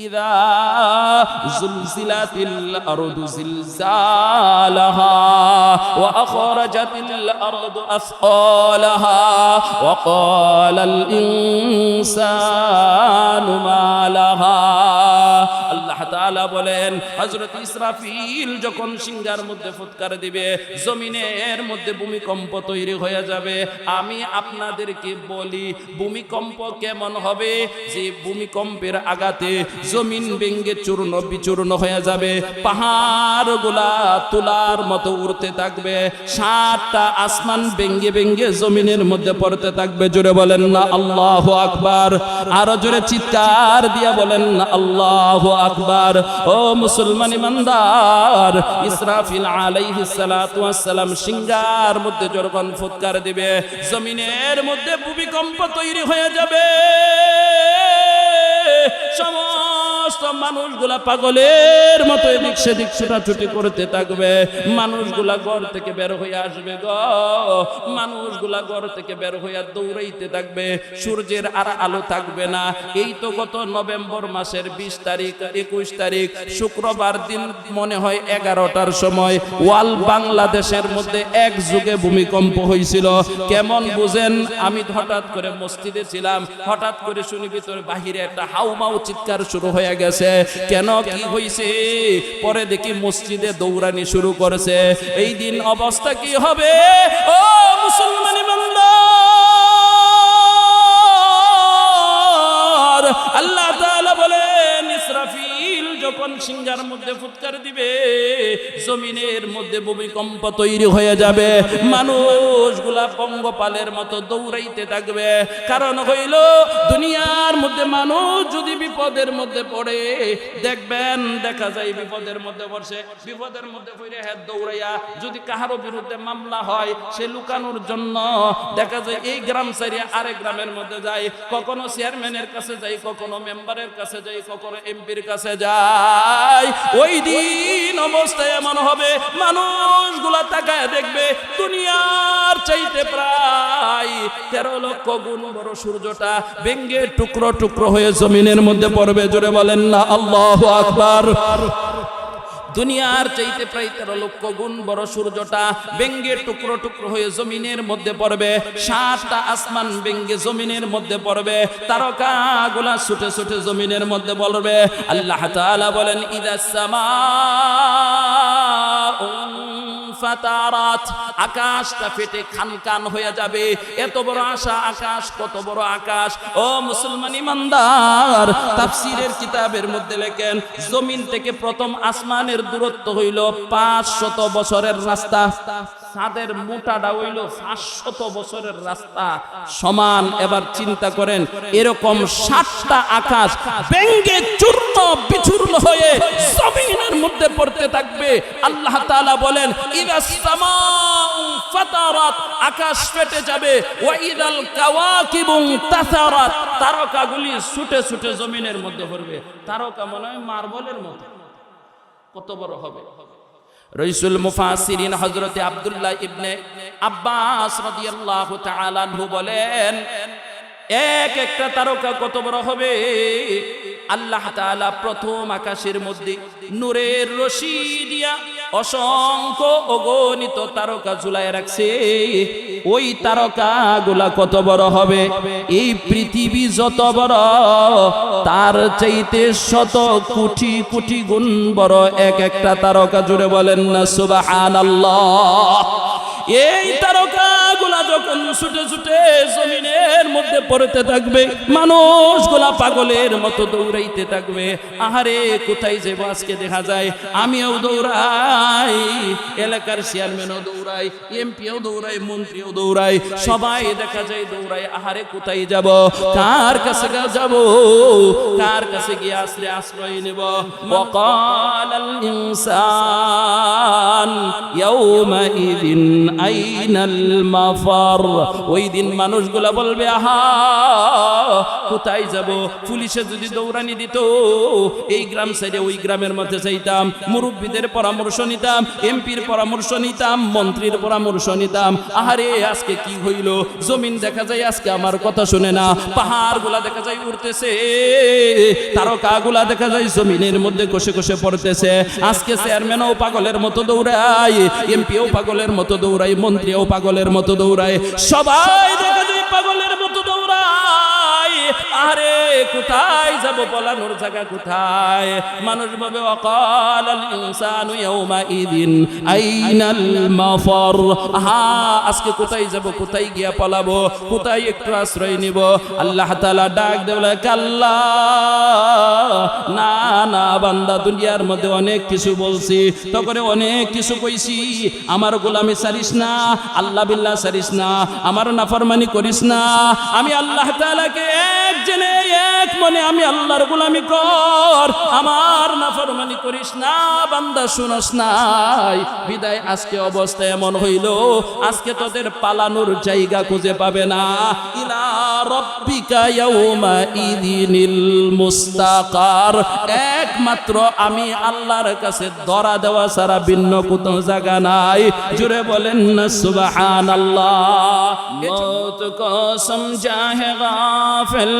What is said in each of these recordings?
ইযা যুলজিলাতিল আরদু জিলজালাহা ওয়া আখরাজাতিল আরদু আসকালাহা ওয়া ক্বালাল ইনসানু মা লাহা। আল্লাহ তাআলা বলেন হযরত ইসরাফিল যখন সিংহার মধ্যে ফুৎকার দিবে জমিনের মধ্যে ভূমিকম্প তৈরি হয়ে যাবে। আমি আপনাদেরকে বলি ভূমিকম্প কেমন হবে, যে ভূমিকম্পের আঘাতে জমিন ভেঙে চূর্ণ বিচূর্ণ হয়ে যাবে, পাহাড়গুলা তুলার মতো উড়তে থাকবে, 7টা আসমান ভেঙে ভেঙে জমিনের মধ্যে পড়তে থাকবে। জোরে বলেন না আল্লাহু আকবার। আরো জোরে চিৎকার দিয়া বলেন না আল্লাহু আকবার। ও মুসলমান ইমানদার, ইসরাফিল আলাইহিস সালাতু ওয়াস সালাম সিংহার মধ্যে যখন ফুৎকার দিবে জমিনের মধ্যে ভূমিকম্প তৈরি হয়ে যাবে। সমস্ত মানুষগুলা পাগলের মতো এদিক সেদিক ছুটাছুটি করতে থাকবে। মানুষগুলা ঘর থেকে বের হয়ে আসবে গো, মানুষগুলা ঘর থেকে বের হয়ে দৌড়াইতে থাকবে। সূর্যের আর আলো থাকবে না। এই তো গত নভেম্বর মাসের 20 তারিখ 21 তারিখ শুক্রবার দিন মনে হয় 11টার সময় ওয়াল বাংলাদেশের মধ্যে এক যুগে ভূমিকম্প হয়েছিল। কেমন বুঝেন, আমি হঠাৎ করে মসজিদে ছিলাম, হঠাৎ করে শুনি ভিতরে বাহিরে একটা হাউমাউ চিৎকার শুরু হয়ে গেছে। কেন কি হইছে? পরে দেখি মসজিদে দৌড়ানি শুরু করেছে। এই দিন অবস্থা কি হবে? ও মুসলমান ইমানদার, আল্লাহ তাআলা বলেন ইসরাফিল যখন সিংহার মধ্যে ফুৎকার দিবে জমিনের মধ্যে ভূমিকম্প তৈরি হয়ে যাবে। মানুষগুলা পঙ্গপালের মতো দৌড়াইতে থাকবে। কারণ হইল দুনিয়ার মধ্যে মানুষ যদি বিপদের মধ্যে পড়ে, দেখবেন দেখা যায় বিপদের মধ্যে পড়ছে, বিপদের মধ্যে পড়ে হ্যাঁ দৌড়াইয়া যদি কাহারো বিরুদ্ধে মামলা হয় সে লুকানোর জন্য দেখা যায় এই গ্রাম ছাড়িয়ে আরেক গ্রামের মধ্যে যায়, কখনো চেয়ারম্যানের কাছে যায়, কখনো মেম্বারের কাছে যায়, কখনো এমপির কাছে যায়। ওই দিন অবস্থায় এমন হবে মানুষগুলা তাকায় দেখবে দুনিয়ার চাইতে প্রায় 13 লক্ষ গুণ বড় সূর্যটা ভেঙে টুকরো টুকরো হয়ে জমিনের মধ্যে পড়বে। জোরে বলেন না আল্লাহু আকবার। দুনিয়ার চাইতে প্রায় 13 লক্ষ গুণ বড় সূর্যটা ভেঙে টুকরো টুকরো হয়ে জমিনের মধ্যে পড়বে। 7টা আসমান ভেঙে জমিনের মধ্যে পড়বে। তারকাগুলা ছুটে ছুটে জমিনের মধ্যে পড়বে। আল্লাহ তাআলা বলেন ইদাস সামাউ ফাতারাত, আকাশটা ফেটে খানখান হয়ে যাবে। এত বড় আকাশ, কত বড় আকাশ। ও মুসলমান ইমানদার, তাফসীরের কিতাবের মধ্যে লেখেন জমিন থেকে প্রথম আসমানের দূরত্ব হইল 500 বছরের রাস্তা। চাঁদের মোটাটা হইল 500 বছরের রাস্তা সমান। এবার চিন্তা করেন এরকম 7টা আকাশ ভেঙে চূর্ণ বিচূর্ণ হয়ে জমিনের মধ্যে পড়তে থাকবে। আল্লাহ তাআলা বলেন ইদাস সামাউ ফাতারাত, আকাশ ফেটে যাবে। ওয়া ইদাল কাওয়াকিবু তাসারাত, তারকাগুলি ছুটে ছুটে জমিনের মধ্যে পড়বে। তারকা মনে হয় মার্বেলের মতো, কত বড় হবে। রাইসুল মুফাসসিরিন হযরত আব্দুল্লাহ ইবনে আব্বাস রাদিয়াল্লাহু তাআলা আনহু বলেন এক একটা তারকা কত বড় হবে। আল্লাহ তাআলা প্রথম আকাশের মধ্যে নূরের রশি দিয়া অসংখ্য অগণিত তারকা ঝুলায় রাখছে। ওই তারকাগুলা কত বড় হবে, এই পৃথিবী যত বড় তার চাইতে শত কোটি কোটি গুণ বড় এক একটা তারকা। জুড়ে বলেন না সুবহানাল্লাহ। এই তারকাগুলা যখন ছুটে ছুটে জমিনের মধ্যে পড়তে থাকবে মানুষগুলা পাগলের মতো দৌড়াইতে থাকবে। আহারে কোথায় যাবো আজকে, দেখা যায় আমিও দৌড়াই, এলাকার চেয়ারম্যানও দৌড়াই, এমপিও দৌড়াই, মন্ত্রীও দৌড়াই, সবাই দেখা যায় দৌড়াই। আহারে কোথায় যাব, কার কাছে যাব, কার কাছে গিয়ে আসলে আশ্রয় নেব। ওয়াকালাল ইনসান ইয়াউমাইযিন আইনাল মাফার। মাফার। ওই দিন মানুষগুলা বলবে আহা কোথায় যাব, পুলিশে যদি দৌড়ানি দিত এই গ্রাম ছেড়ে ওই গ্রামের মধ্যে যাইতাম, মুরব্বীদের পরামর্শ নিতাম, এমপির পরামর্শ নিতাম, মন্ত্রীর পরামর্শ নিতাম। আহারে আজকে কি হইল, জমিন দেখা যায় আজকে আমার কথা শুনে না, পাহাড় গুলা দেখা যায় উঠতেছে, তারকা গুলা দেখা যায় জমিনের মধ্যে কষে কষে পড়তেছে। আজকে চেয়ারম্যানও পাগলের মতো দৌড়ায়, এমপিও পাগলের মতো দৌড়ায়, মন্ত্রীও পাগলের মতো দৌড়ায়, সবাই দেখা যায় পাগলের মতো দৌড়ায়। আরে কোথায় যাব, পলানোর জায়গা কোথায়? মানুষ ভাবে ওয়াকালাল ইনসানু ইয়াউমাইদিন আইনাল মাফার। আহা আজকে কোথায় যাব, কোথায় গিয়া পলাবো, কোথায় একটু আশ্রয় নিব? আল্লাহ তাআলা ডাক দেওয়া কাল্লা, না না বান্দা, দুনিয়ার মধ্যে অনেক কিছু বলছি, তখন অনেক কিছু কইছি, আমার গোলামি ছাড়িস না, আল্লাহ বিল্লাহ ছাড়িস না, আমার নাফরমানি করিস না, আমি আল্লাহ তাআলাকে এক জেনে এক মনে আমি আল্লাহর গোলামি কর, আমার নাফরমানি করিস না। বান্দা শুনস নাই বিদায় আজকে অবস্থা এমন হইল, আজকে তোদের পালানোর জায়গা খুঁজে পাবে না। ইলা রাব্বিকা ইয়াউমা ইদিনিল মুস্তাকার, একমাত্র আমি আল্লাহর কাছে ধরা দেওয়া ছাড়া ভিন্ন কোনো জায়গা নাই। জুড়ে বলেন না সুবহানাল্লাহ। মৌত কো সমঝা হে গাফিল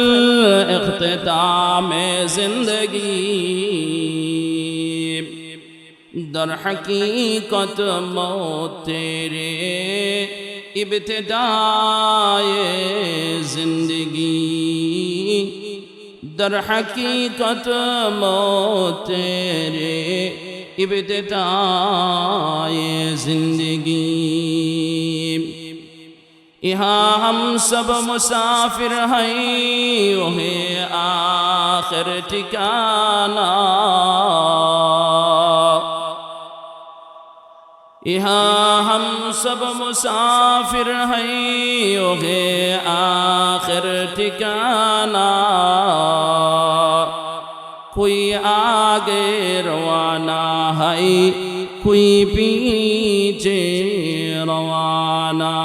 ইখতিতামে জিंदगी, दर हकीकत मौत तेरे इब्तिदाए जिंदगी, दर हकीकत मौत तेरे इब्तिदाए जिंदगी। यहाँ हम सब मुसाफिर हैं, वही आखिर ठिकाना, यहाँ हम सब मुसाफिर हैं, वही आखिर ठिकाना, कोई आगे रवाना है, कोई पीछे रवाना,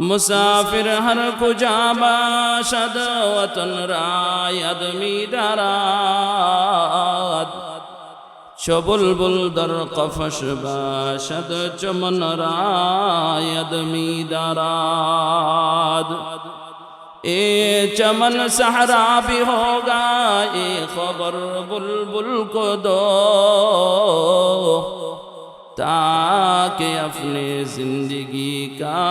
मुसाफिर हर कुजा बाशद वतन रायद मीदाराद, चबुलबुल दर कफश बाशद चमन रायद मीदाराद। ए चमन सहरा भी होगा, ए खबर बुलबुल को दो, ताकि अपने जिंदगी का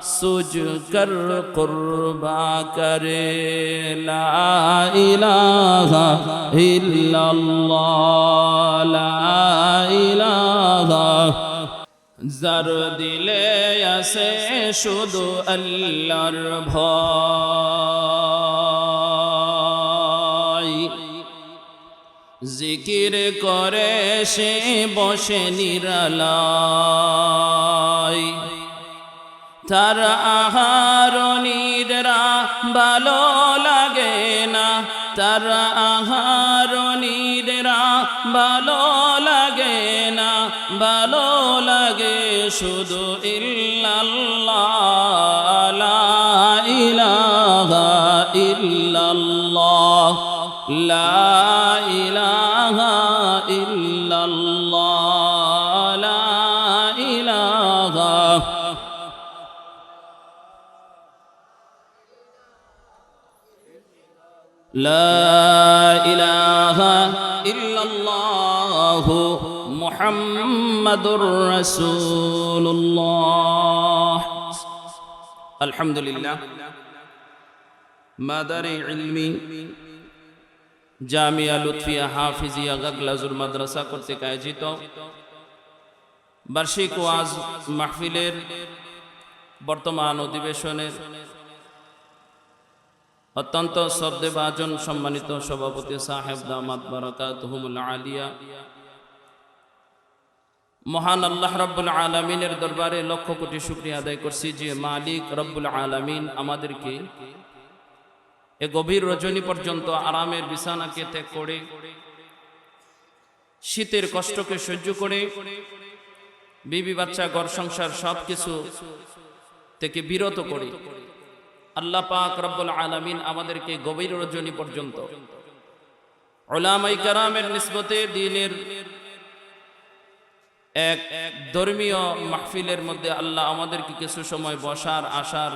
सुज कर कुर्बा करे। ला इलाहा इल्लल्लाह, ला इलाहा। যার দিলে আছে শুধু আল্লাহর ভয়, জিকির করে সে বসে নিরালায়, তার আহার নিদ্রা ভালো লাগে না, তার আহার নিদ্রা ভালো লাগে না, ভালো লাগে শুধু ইল্লাল্লাহ, লা ইলাহা ইল্লাল্লাহ, লা ইলাহা ইল্লাল্লাহ, লা ইলাহা। লা ইলাহা ইল্লাল্লাহু মুহাম্মাদুর রাসূলুল্লাহ। আলহামদুলিল্লাহ, মাদারে ইলমি জামিয়া লুৎফিয়া হাফিজিয়া গাগলাজুল মাদ্রাসা কর্তৃক আয়োজিত বার্ষিক ওয়াজ মাহফিলের বর্তমান অধিবেশনের অত্যন্ত শ্রদ্ধেভাজন সম্মানিত সভাপতি সাহেব দামাত বারাকাতুহুমুল আলিয়া, মহান আল্লাহ রব্বুল আলামিনের দরবারে লক্ষ কোটি শুকরিয়া আদায় করছি যে মালিক রব্বুল আলামিন আমাদেরকে এ গভীর রজনী পর্যন্ত আরামের বিছানাকে ত্যাগ করে, শীতের কষ্টকে সহ্য করে, বিবি বাচ্চা ঘর সংসার সবকিছু থেকে বিরত করি। আল্লাহ পাক রব্বুল আলামিন আমাদেরকে গভীর রজনী পর্যন্ত উলামায়ে কেরামের নিসবতে দ্বীনের এক ধর্মীয় মাহফিলের মধ্যে আল্লাহ আমাদেরকে কিছু সময় বসার আসার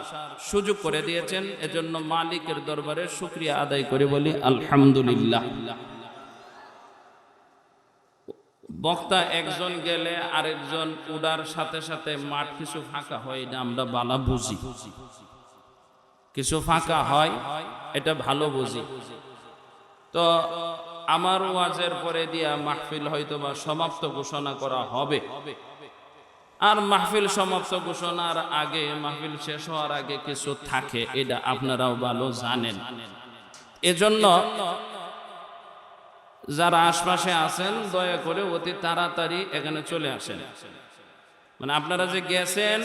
সুযোগ করে দিয়েছেন। এজন্য মালিকের দরবারে শুকরিয়া আদায় করে বলি আলহামদুলিল্লাহ। বক্তা একজন গেলে আরেকজন উড়ার সাথে সাথে মাঠ কিছু ফাঁকা হয়, না আমরা ভালো বুঝি। কিছু ফাঁকা হয় এটা ভালো বুঝি। তো আমার ওয়াজের পরে দিয়া মাহফিল হয়তো বা সমাপ্ত ঘোষণা করা হবে, আর মাহফিল সমাপ্ত ঘোষণার আগে, মাহফিল শেষ হওয়ার আগে কিছু থাকে, এটা আপনারাও ভালো জানেন। এজন্য যারা আশপাশে আছেন দয়া করে অতি তাড়াতাড়ি এখানে চলে আসেন। মানে আপনারা যে গেছেন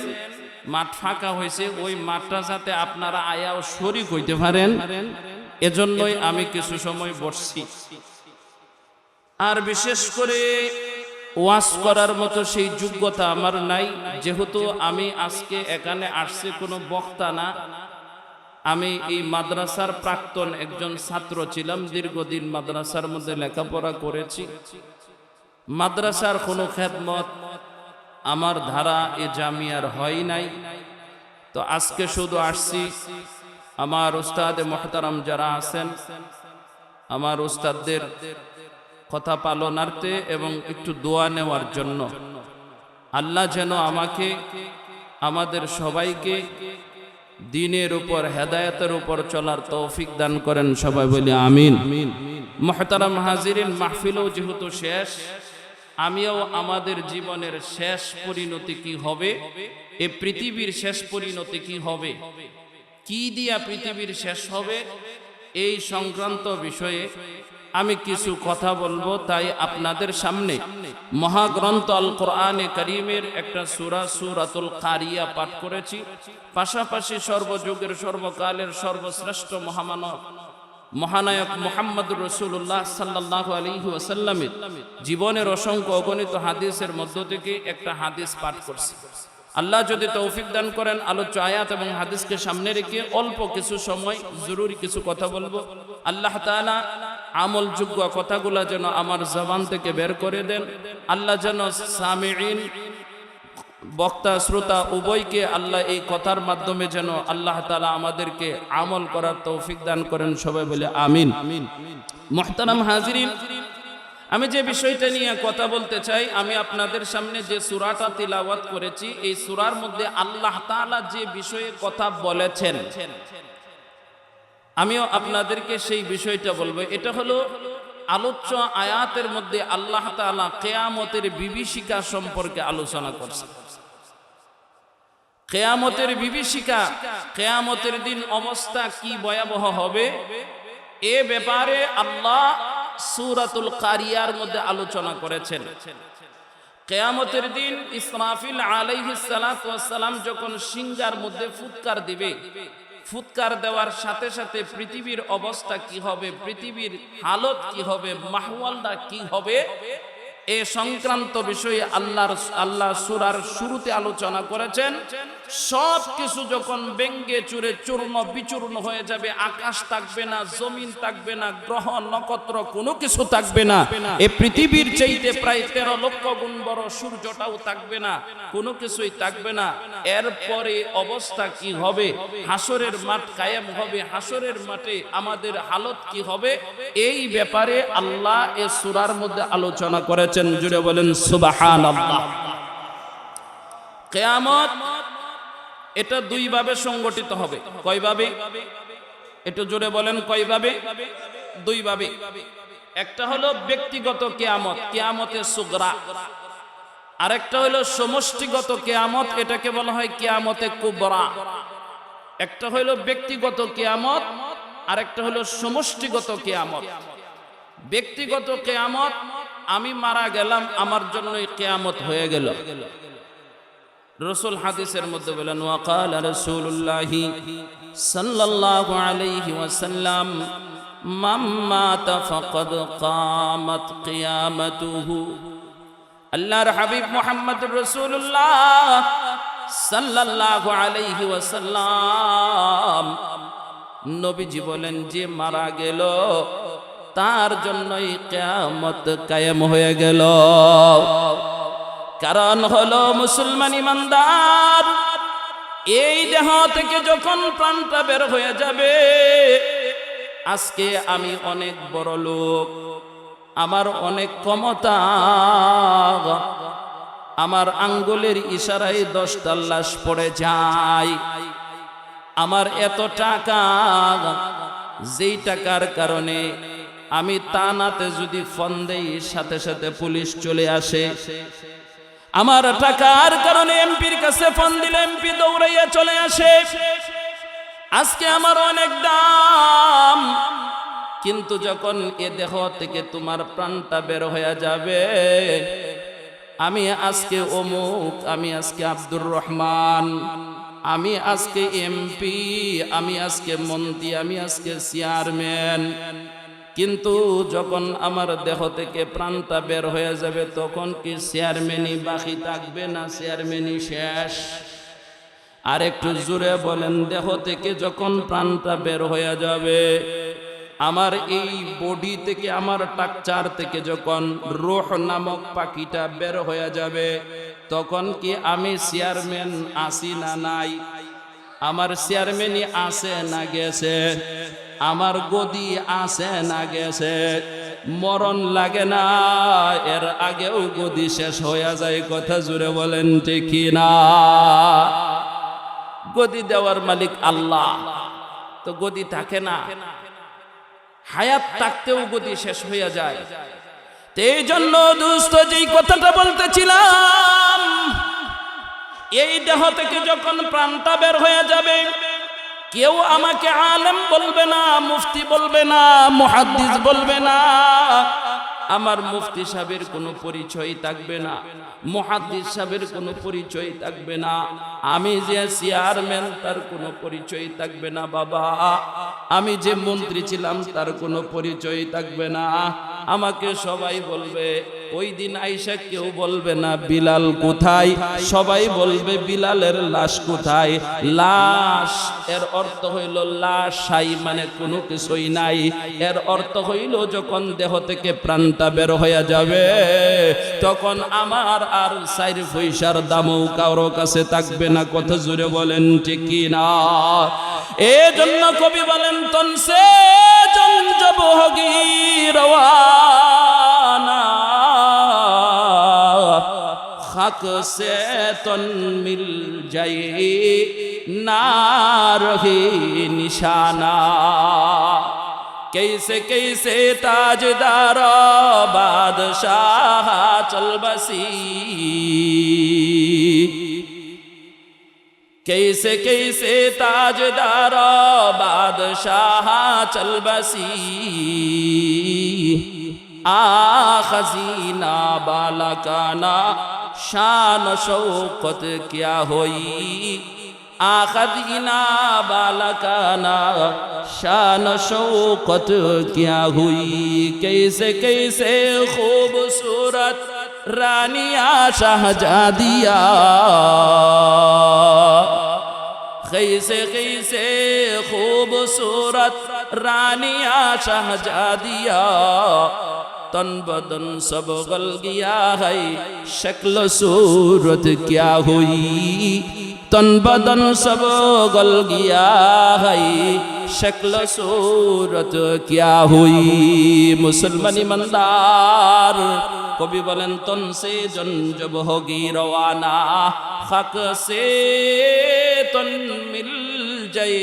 মাঠ ফাঁকা হয়েছে, ওই মাঠটা যাতে আপনারা আয়াও শরীক হইতে পারেন, এজন্যই আমি কিছু সময় বসছি। আর বিশেষ করে ওয়াজ করার মতো সেই যোগ্যতা আমার নাই, যেহেতু আমি আজকে এখানে আসছি কোনো বক্তা না। আমি এই মাদ্রাসার প্রাক্তন একজন ছাত্র ছিলাম, দীর্ঘদিন মাদ্রাসার মধ্যে লেখাপড়া করেছি। মাদ্রাসার কোনো খেদমত আমার ধারা এ জামিয়ার হয় নাই। তো আজকে শুধু আসছি আমার উস্তাদে মুহতারাম যারা আছেন, আমার উস্তাদদের কথা পালনার্থে এবং একটু দোয়া নেওয়ার জন্য। আল্লাহ যেন আমাকে, আমাদের সবাইকে দ্বীনের উপর, হেদায়েতের উপর চলার তৌফিক দান করেন। সবাই বলি আমিন। মুহতারাম হাজিরিন, মাহফিলও যেহেতু শেষ, আমিও আমাদের জীবনের শেষ পরিণতি কি হবে, এই পৃথিবীর শেষ পরিণতি কি হবে, কি দিয়া পৃথিবীর শেষ হবে, এই সংক্রান্ত বিষয়ে আমি কিছু কথা বলবো। তাই আপনাদের সামনে মহাগ্রন্থ আল কোরআনে কারীমের একটা সূরা সূরাতুল কারিয়া পাঠ করেছি। পাশাপাশি সর্বযুগের সর্বকালের সর্বশ্রেষ্ঠ মহানায়ক মুহাম্মদুর রাসূলুল্লাহ সাল্লাল্লাহু আলাইহি ওয়াসাল্লামের জীবনের অসংখ্য অগণিত হাদিসের মধ্য থেকে একটা হাদিস পাঠ করছি। আল্লাহ যদি তৌফিক দান করেন, আলোচ্য আয়াত এবং হাদিসকে সামনে রেখে অল্প কিছু সময় জরুরি কিছু কথা বলবো। আল্লাহ তাআলা আমলযোগ্য কথাগুলো যেন আমার জবান থেকে বের করে দেন। আল্লাহ যেন সামিঈন, বক্তা শ্রোতা উভয়কে আল্লাহ এই কথার মাধ্যমে যেন আল্লাহ তাআলা আমাদেরকে আমল করার তৌফিক দান করেন। সবাই বলে আমিন। মুহতারাম হাজিরিন, আমি যে বিষয়টা নিয়ে কথা বলতে চাই, আমি আপনাদের সামনে যে সূরাটা তিলাওয়াত করেছি, এই সূরার মধ্যে আল্লাহ তাআলা যে বিষয়ে কথা বলেছেন, আমিও আপনাদেরকে সেই বিষয়টা বলবো। এটা হলো আলোচ্য আয়াতের মধ্যে আল্লাহ তাআলা কিয়ামতের বিভীষিকা সম্পর্কে আলোচনা করছেন। কিয়ামতের বিভীষিকা, কিয়ামতের দিন অবস্থা কি ভয়াবহ হবে, এ ব্যাপারে আল্লাহ সূরাতুল কারিয়ার মধ্যে আলোচনা করেছেন। কিয়ামতের দিন ইসরাফিল আলাইহিস সালাতু ওয়াস সালাম যখন সিংহার মধ্যে ফুৎকার দিবে, ফুৎকার দেওয়ার সাথে সাথে পৃথিবীর অবস্থা কি হবে, পৃথিবীর হালত কি হবে, মাহওয়ালটা কি হবে, এ সংক্রান্ত বিষয়ে আল্লাহ সূরার শুরুতে আলোচনা করেছেন। সব কিছু যখন ব্যঙ্গে চুরে চূর্ণ বিচূর্ণ হয়ে যাবে, আকাশ থাকবে না, জমিন থাকবে না, গ্রহ নক্ষত্র কোনো কিছু থাকবে না, এই পৃথিবীর চাইতে প্রায় 13 লক্ষ গুণ বড় সূর্যটাও থাকবে না, কোনো কিছুই থাকবে না। এরপরে অবস্থা কি হবে, হাসরের মাঠ কায়েম হবে, হাসরের মাঠে আমাদের হালত কি হবে, এই ব্যাপারে আল্লাহ এই সূরার মধ্যে আলোচনা করেছেন। জুড়ে বলেন সুবহানাল্লাহ। কিয়ামত এটা দুই ভাবে সংগঠিত হবে। কয়ভাবে? একটু জোরে বলেন কয়ভাবে? দুই ভাবে। একটা হলো ব্যক্তিগত কিয়ামত, কিয়ামতে সুগরা। আরেকটা হলো সমষ্টিগত কিয়ামত, এটাকে বলা হয় কিয়ামতে কুবরা। একটা হলো ব্যক্তিগত কিয়ামত, আরেকটা হলো সমষ্টিগত কিয়ামত। ব্যক্তিগত কিয়ামত, আমি মারা গেলাম, আমার জন্যই কিয়ামত হয়ে গেল। রাসূল হাদিসের মধ্যে বলেন, ওয়াকালা রাসূলুল্লাহি সাল্লাল্লাহু আলাইহি ওয়াসাল্লাম মান মাতা ফাকাদ কামাত কিয়ামাতুহু। আল্লাহর হাবিব মুহাম্মদুর রাসূলুল্লাহ সাল্লাল্লাহু আলাইহি ওয়াসাল্লাম নবীজি বলেন যে মারা গেল তার জন্যই কিয়ামত কায়েম হয়ে গেল। কারণ হলো মুসলমান ইমানদার, এই দেহ থেকে যখন প্রাণটা বের হয়ে যাবে, আজকে আমি অনেক বড় লোক, আমার অনেক ক্ষমতা, আমার আঙ্গুলের ইশারায় 10টা লাশ পড়ে যায়, আমার এত টাকা, যেই টাকার কারণে আমি তানাতে যদি ফোন দেই সাথে সাথে পুলিশ চলে আসে, আমার টাকার কারণে এমপির কাছে ফোন দিলে এমপি দৌড়াইয়া চলে আসে, আজকে আমার অনেক দাম। কিন্তু যখন এ দেহ থেকে তোমার প্রাণটা বের হয়ে যাবে, আমি আজকে অমুক, আমি আজকে আব্দুর রহমান, আমি আজকে এমপি, আমি আজকে মন্ত্রী, আমি আজকে চেয়ারম্যান, কিন্তু যখন আমার দেহ থেকে প্রাণটা বের হয়ে যাবে তখন কি চেয়ারম্যানই বাকি থাকবে না চেয়ারম্যানই শেষ? আর একটু জোরে বলেন, দেহ থেকে যখন প্রাণটা বের হয়ে যাবে, আমার এই বডি থেকে, আমার টাকচার থেকে যখন রূহ নামক পাখিটা বের হয়ে যাবে, তখন কি আমি চেয়ারম্যান আছি না নাই? আমার চেয়ারম্যানই আছে না গেছে? আমার গদি আছে না গেছে? মরণ লাগে না, এর আগেও গদি শেষ হয়ে যায়। কথা জুড়ে বলেন ঠিক কি না? গদি দেওয়ার মালিক আল্লাহ, তো গদি থাকে না, হায়াত থাকতেও গদি শেষ হয়ে যায়। এই জন্য দোস্ত যেই কথাটা বলতেছিলাম, এই দেহ থেকে যখন প্রাণটা বের হয়ে যাবে, কেউ আমাকে আলেম বলবে না, মুফতি বলবে না, মুহাদ্দিস বলবে না, আমার মুফতি সাহেবের কোনো পরিচয় থাকবে না, মুহাদ্দিস সাহেবের কোনো পরিচয় থাকবে না, আমি যে চেয়ারম্যান তার কোনো পরিচয় থাকবে না বাবা, আমি যে মন্ত্রী ছিলাম তার কোনো পরিচয় থাকবে না। আমাকে সবাই বলবে, ওই দিন আইসা কেউ বলবে না বিলাল কোথায়, সবাই বলবে বিলালের লাশ কোথায়। লাশ এর অর্থ হইল লাশাই, মানে কোনো কিছুই নাই। এর অর্থ হইল যখন দেহ থেকে প্রাণটা বের হয়ে যাবে, তখন আমার আর 4 পয়সার দামও কারো কাছে থাকবে না। কত জোরে বলেন ঠিক কি না? এজন্য কবি বলেন, তন সে জন জব হোগি রওয়ানা, খাক সে তন মিল যায়ে না রহে নিশানা। कैसे कैसे ताजदार बादशाह चल बसी, कैसे कैसे ताजदार बादशाह चल बसी, आ खजीना बालकाना शान शौकत क्या होई, आखदीना बालकाना शान शौकत क्या हुई। कैसे कैसे खूबसूरत रानिया शहजादिया, कैसे कैसे खूबसूरत रानिया शहजादिया, तन बदन सब गल गया है, शक्ल सूरत क्या हुई, तन बदन सब गल गया है, शक्ल सूरत क्या हुई। मुसलमान ईमानदार कवि बोलें, तन से जन जब होगी रवाना, हक से तन मिल जाए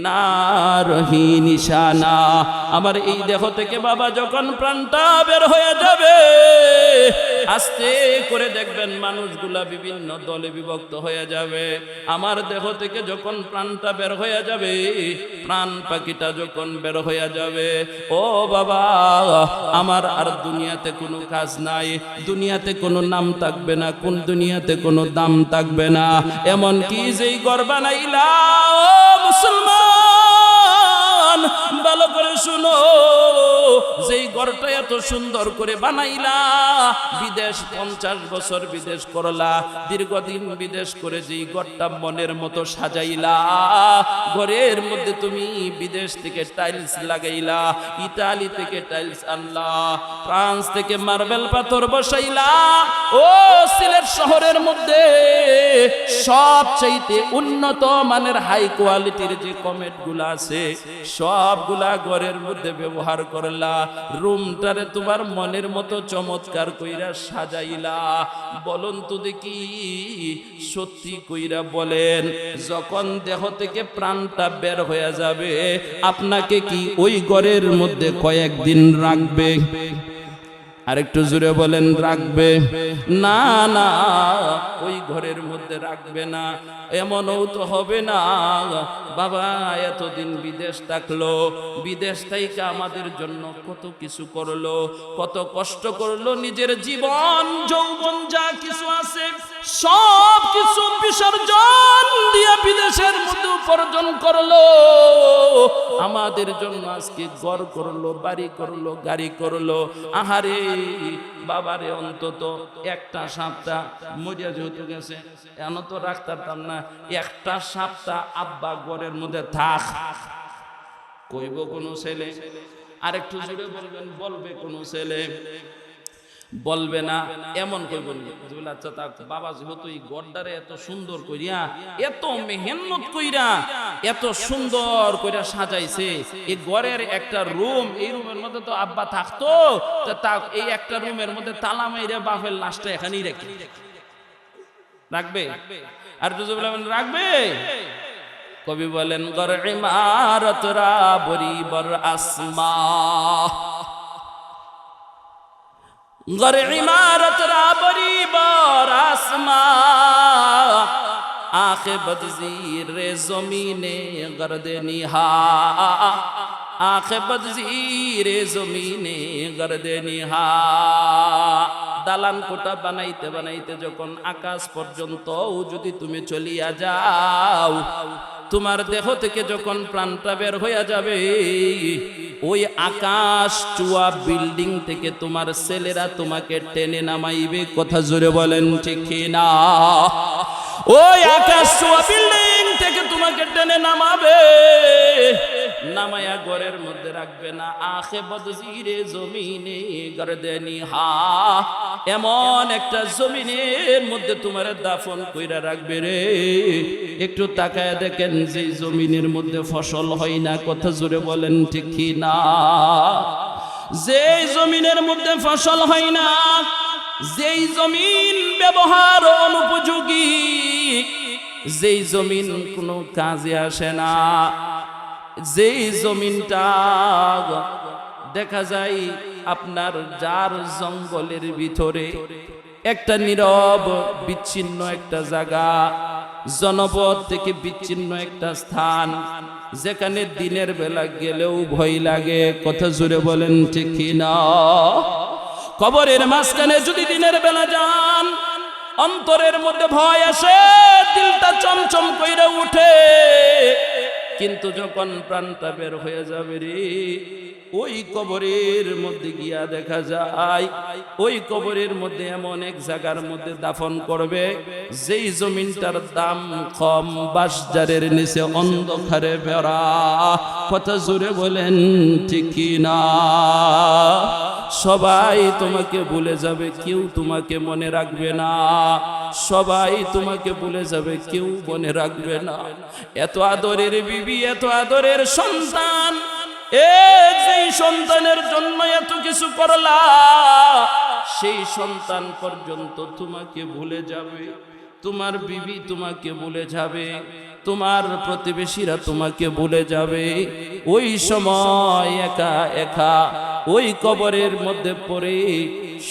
না রহি নিশানা। আমার এই দেহ থেকে বাবা যখন প্রাণটা বের হয়ে যাবে, আস্তে করে দেখবেন মানুষগুলা বিভিন্ন দলে বিভক্ত হয়ে যাবে। আমার দেহ থেকে যখন প্রাণটা বের হয়ে যাবে, প্রাণ পাখিটা যখন বের হয়ে যাবে, ও বাবা আমার আর দুনিয়াতে কোনো কাজ নাই, দুনিয়াতে কোনো নাম থাকবে না, কোন দুনিয়াতে কোনো দাম থাকবে না। এমন কি যেই ঘর বানাইলা ও মুসলমান, ভালো করে শুনো, যেই ঘরটা এত সুন্দর করে বানাইলা, বিদেশ 50 বছর বিদেশ করলা, দীর্ঘদিন বিদেশ করে যেই ঘরটা মনের মতো সাজাইলা, ঘরের মধ্যে তুমি বিদেশ থেকে টাইলস লাগাইলা, ইতালি থেকে টাইলস আনলা, ফ্রান্স থেকে মার্বেল পাথর বসাইলা, ও সিলেট শহরের মধ্যে সবচাইতে উন্নত মানের হাই কোয়ালিটির যে কমেট গুলা আছে সবগুলা ঘরের মধ্যে ব্যবহার করলা, রুমটারে তোমার মনের মতো চমৎকার কইরা সাজাইলা। বলুন তো দেখি, সত্যি কইরা বলেন, যখন দেহ থেকে প্রাণটা বের হয়ে যাবে আপনাকে কি ওই ঘরের মধ্যে কয়েকদিন রাখবে? আরেকটু জোরে বলেন, রাখবে? না না, ওই ঘরের মধ্যে রাখবে না। এমনও তো হবে না, বাবা এতদিন বিদেশ থাকলো, বিদেশ থেকে আমাদের জন্য কত কিছু করলো, কত কষ্ট করলো, নিজের জীবন যৌবন যা কিছু আছে সব কিছু বিসর্জন দিয়ে বিদেশের মধ্যে উপার্জন করলো, আমাদের জন্য আজকে ঘর করলো, বাড়ি করলো, গাড়ি করলো। আহারে বাবারে, অন্তত একটা সপ্তাহ মরিয়া যেহেতু গেছে, এমন তো রাখতাম না, একটা সপ্তাহ আব্বা ঘরের মধ্যে থাক, কইব কোনো ছেলে? আরেকটু জোরে বলবেন, বলবে কোনো ছেলে? বলবে না। এমন কইব আচ্ছা তা বাবা যেহেতু এই গড়টারে এত সুন্দর কইরা, এত মেহনত কইরা, এত সুন্দর কইরা সাজাইছে, এই গড়ের একটা রুম, এই রুমের মধ্যে তো আব্বা থাকতো, তা এই একটা রুমের মধ্যে তালা মাইরা বাপের লাশটা এখানেই রেখে রাখবে? আর যদি বলেন রাখবে, কবি বলেন গর ইমারতরা বরিবর আসমা, घर इमारत राबरी बार आसमा, आंखें बदजीर जमीने गर्दे निहा, आंखें बदजीर जमीने गर्दे निहा। দালান কোটা বানাইতে বানাইতে যখন আকাশ পর্যন্ত যদি তুমি চলিয়া যাও, তোমার দেহ থেকে যখন প্রাণটা বের হইয়া যাবে, ওই আকাশ চুয়া বিল্ডিং থেকে তোমার ছেলেরা তোমাকে টেনে নামাইবে। কথা জোরে বলেন ঠিক না? ওই আকাশ চুয়া বিল্ডিং থেকে তোমাকে টেনে নামাবে, নামায়া ঘরের মধ্যে রাখবে না। আখে বদজিরে জমিনে গর্দে নিহা, এমন একটা জমিনের মধ্যে তোমার দাফন কইরা রাখবে রে। একটু তাকায় দেখেন, যে জমিনের মধ্যে ফসল হয় না, কথা জোরে বলেন ঠিক না? যে জমিনের মধ্যে ফসল হয় না, যেই জমিন ব্যবহার অনুপযোগী, যেই জমিন কোনো কাজে আসে না, যেই জমিনটা দেখা যায় আপনার যার জঙ্গলের ভিতরে একটা নীরব বিচ্ছিন্ন একটা জায়গা, জনপদ থেকে বিচ্ছিন্ন একটা স্থান, যেখানে দিনের বেলা গেলেও ভয় লাগে। কথা জোরে বলেন ঠিক না? কবরের মাঝখানে যদি দিনের বেলা যান, অন্তরের মধ্যে ভয় আসে, দিলটা চমচম কইরা উঠে। কিন্তু যখন প্রাণটা বের হয়ে যাবে রে, ওই কবরের মধ্যে গিয়া দেখা যায়, ওই কবরের মধ্যে এমন এক জায়গার মধ্যে দাফন করবে, যেই জমিনটার দাম কম, বাঁশঝাড়ের নিচে অন্ধকারে বেড়া। কথা জোরে বলেন ঠিক না? সবাই তোমাকে ভুলে যাবে, কেউ তোমাকে মনে রাখবে না। সবাই তোমাকে ভুলে যাবে, কেউ মনে রাখবে না। এত আদরের বিবি, এত আদরের সন্তান, যেই সন্তানের জন্য এত কিছু করলা, সেই সন্তান পর্যন্ত তোমাকে ভুলে যাবে, তোমার বিবি তোমাকে ভুলে যাবে, তোমার প্রতিবেশীরা তোমাকে ভুলে যাবে। ওই সময় একা একা ওই কবরের মধ্যে পড়ে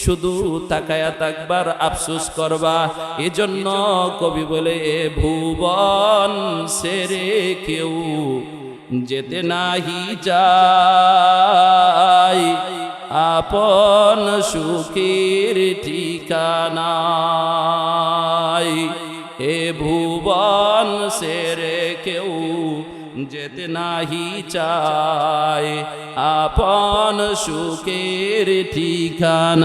শুধু তাকায়া থাকবার, আফসোস করবা। এজন্য কবি বলে, ভুবন সেরে কেউ যেতে নাহি যায়, আপন সুখের ঠিকানায়। এ ভুবন সেরে কেউ যেতে নাহি চায় আপন সুখের ঠিকানায়।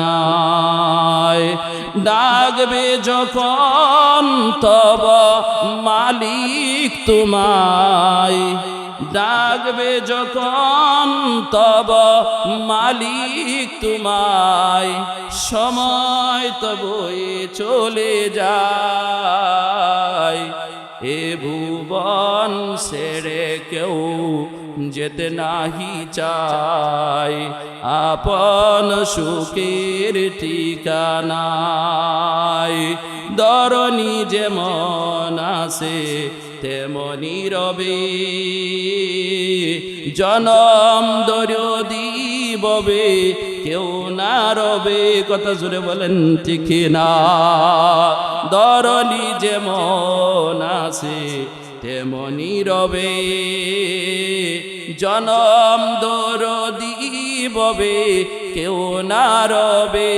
ডাকবে যখন তব মালিক তোমায়, ডাকবে যখন তব মালিক তোমায়, সময় তবই চলে যায়। এ ভুবন ছেড়ে কেউ যেতে নাহি চায় আপন সুখের ঠিকানায়। ধরণী যেমন আছে তেমনি রবে, জনম দরদি ববে কেউ না রবে। কথা জুড়ে বলেন ঠিক না? ধরণী যেমন আছে তেমনি রবে, জনম দরদি ববে কেউ না রবে।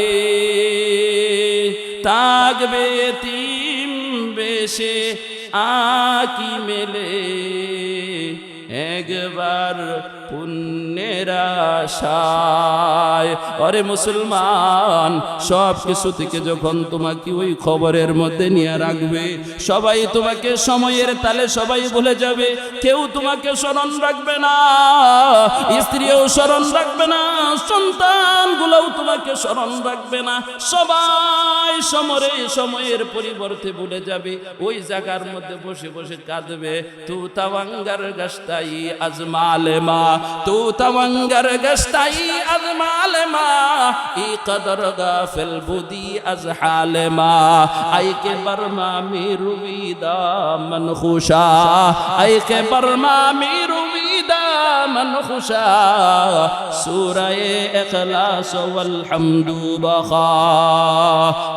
থাকবে তিম বেশে আকি মেলে, একবার পুণ্যের আশায়। অরে মুসলমান, সব কিছু থেকে যখন তোমাকে ওই খবরের মধ্যে নিয়ে রাখবে, সবাই তোমাকে সময়ের তালে সবাই ভুলে যাবে। কেউ তোমাকে স্মরণ রাখবে না, স্ত্রীও স্মরণ রাখবে না, সন্তানগুলোও তোমাকে স্মরণ রাখবে না। সবাই সময়ের পরিবর্তে ভুলে যাবে। ওই জায়গার মধ্যে বসে বসে কাঁদবে। তু তাওয়াঙ্গার গাছটাই আজমালে মা, তু তাওয়াঙ্গার গাছটাই আজমালে মা, ই কদর গাফিল বুদি আজহালে মা। আই কে বর্মা মেরু বিদা মন খুশা, আই কে বর্মা মেরু বিদা মন খুশা, সূরায়ে ইখলাস ওয়াল হামদু বাখা।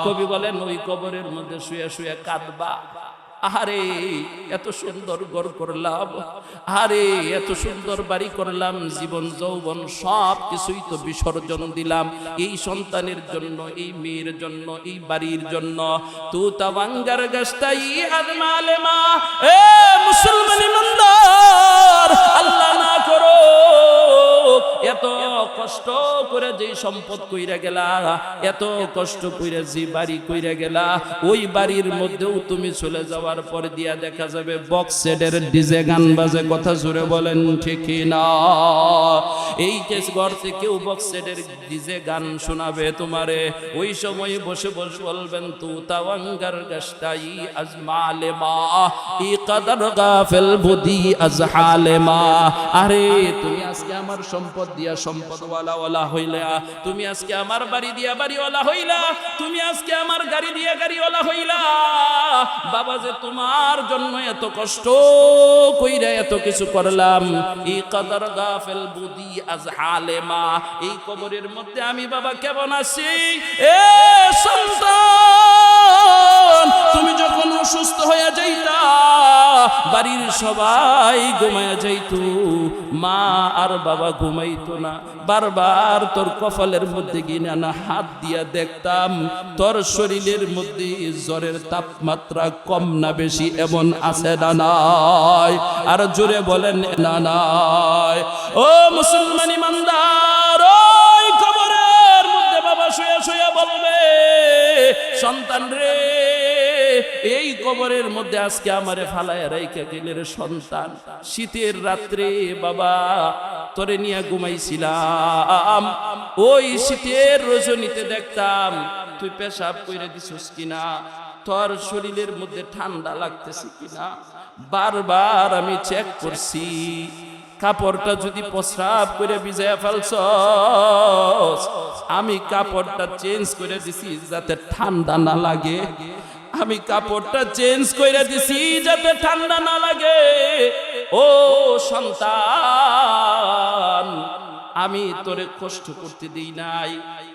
কবি বলেন ওই কবরের মধ্যে শুয়ে শুয়ে কাঁদবা। আহারে এত সুন্দর ঘর করলাম, আরে এত সুন্দর বাড়ি করলাম, জীবন যৌবন সব কিছুই তো বিসর্জন দিলাম এই সন্তানের জন্য, এই মেয়ের জন্য, এই বাড়ির জন্য। তু তাওয়াঙ্গার গাছটাই আজমালে মা। এ মুসলমান ইমানদার, আল্লাহ না করো এত কষ্ট করে যে সম্পদ কইরা গেলা, এত কষ্ট কইরা যে বাড়ি কইরা গেলা, ওই বাড়ির মধ্যেও তুমি চলে যাওয়ার পর দিয়া দেখা যাবে বক্স সেটের ডিজে গান বাজে। কথা জুড়ে বলেন ঠিক না? এই কেস ঘর থেকেও বক্স সেটের ডিজে গান শোনাবে তোমারে। ওই সময় বসে বসে বলবেন তু তাওয়াঙ্গার গাছটাই আজমালে মা, ই কদর গাফিল বুদি আজহালে মা। আরে তুমি আজকে আমার সম্পদ দিয়া সম্পদওয়ালা ওয়ালা হইলা, তুমি আজকে আমার বাড়ি দিয়া বাড়িওয়ালা হইলা, তুমি আজকে আমার গাড়ি দিয়া গাড়িওয়ালা হইলা। বাবা যে তোমার জন্য এত কষ্ট কইরা এত কিছু করলাম, ই কদর গাফিল বুদি আজহালে মা। এই কবরের মধ্যে আমি বাবা কেমন আছি? এ সন্তান, তুমি যখন অসুস্থ হয়ে যাইতা, বাড়ির সবাই ঘুমায়া যাইতো, মা আর বাবা ঘুমাইতো না। বারবার তোর কপালের মধ্যে গিয়ে না হাত দিয়া দেখতাম তোর শরীরের মধ্যে জ্বরের তাপমাত্রা কম না বেশি এমন আছে না নাই? আর জোরে বলেন না নাই? ও মুসলমান ইমানদার, ওই কবরের মধ্যে বাবা শুয়ে শুয়ে বলবে, সন্তান রে, এই কবরের মধ্যে আজকে আমারে ফালায় রাইখা গেলে রে সন্তান। শীতের রাত্রে বাবা তোরে নিয়ে ঘুমাইছিলাম, ওই শীতের রজনীতে দেখতাম তুই পেশাব কইরা দিছস কিনা, তোর শরীরের মধ্যে ঠান্ডা লাগতেছে কিনা। বারবার আমি চেক করছি, কাপড়টা যদি প্রস্রাব করে ভিজায়া ফেলছস, আমি কাপড়টা চেঞ্জ করে দিছি যাতে ঠান্ডা না লাগে। আমি কাপড়টা চেঞ্জ করে দিছি যাতে ঠান্ডা না লাগে। ও সন্তান, আমি তোরে কষ্ট করতে দেই নাই।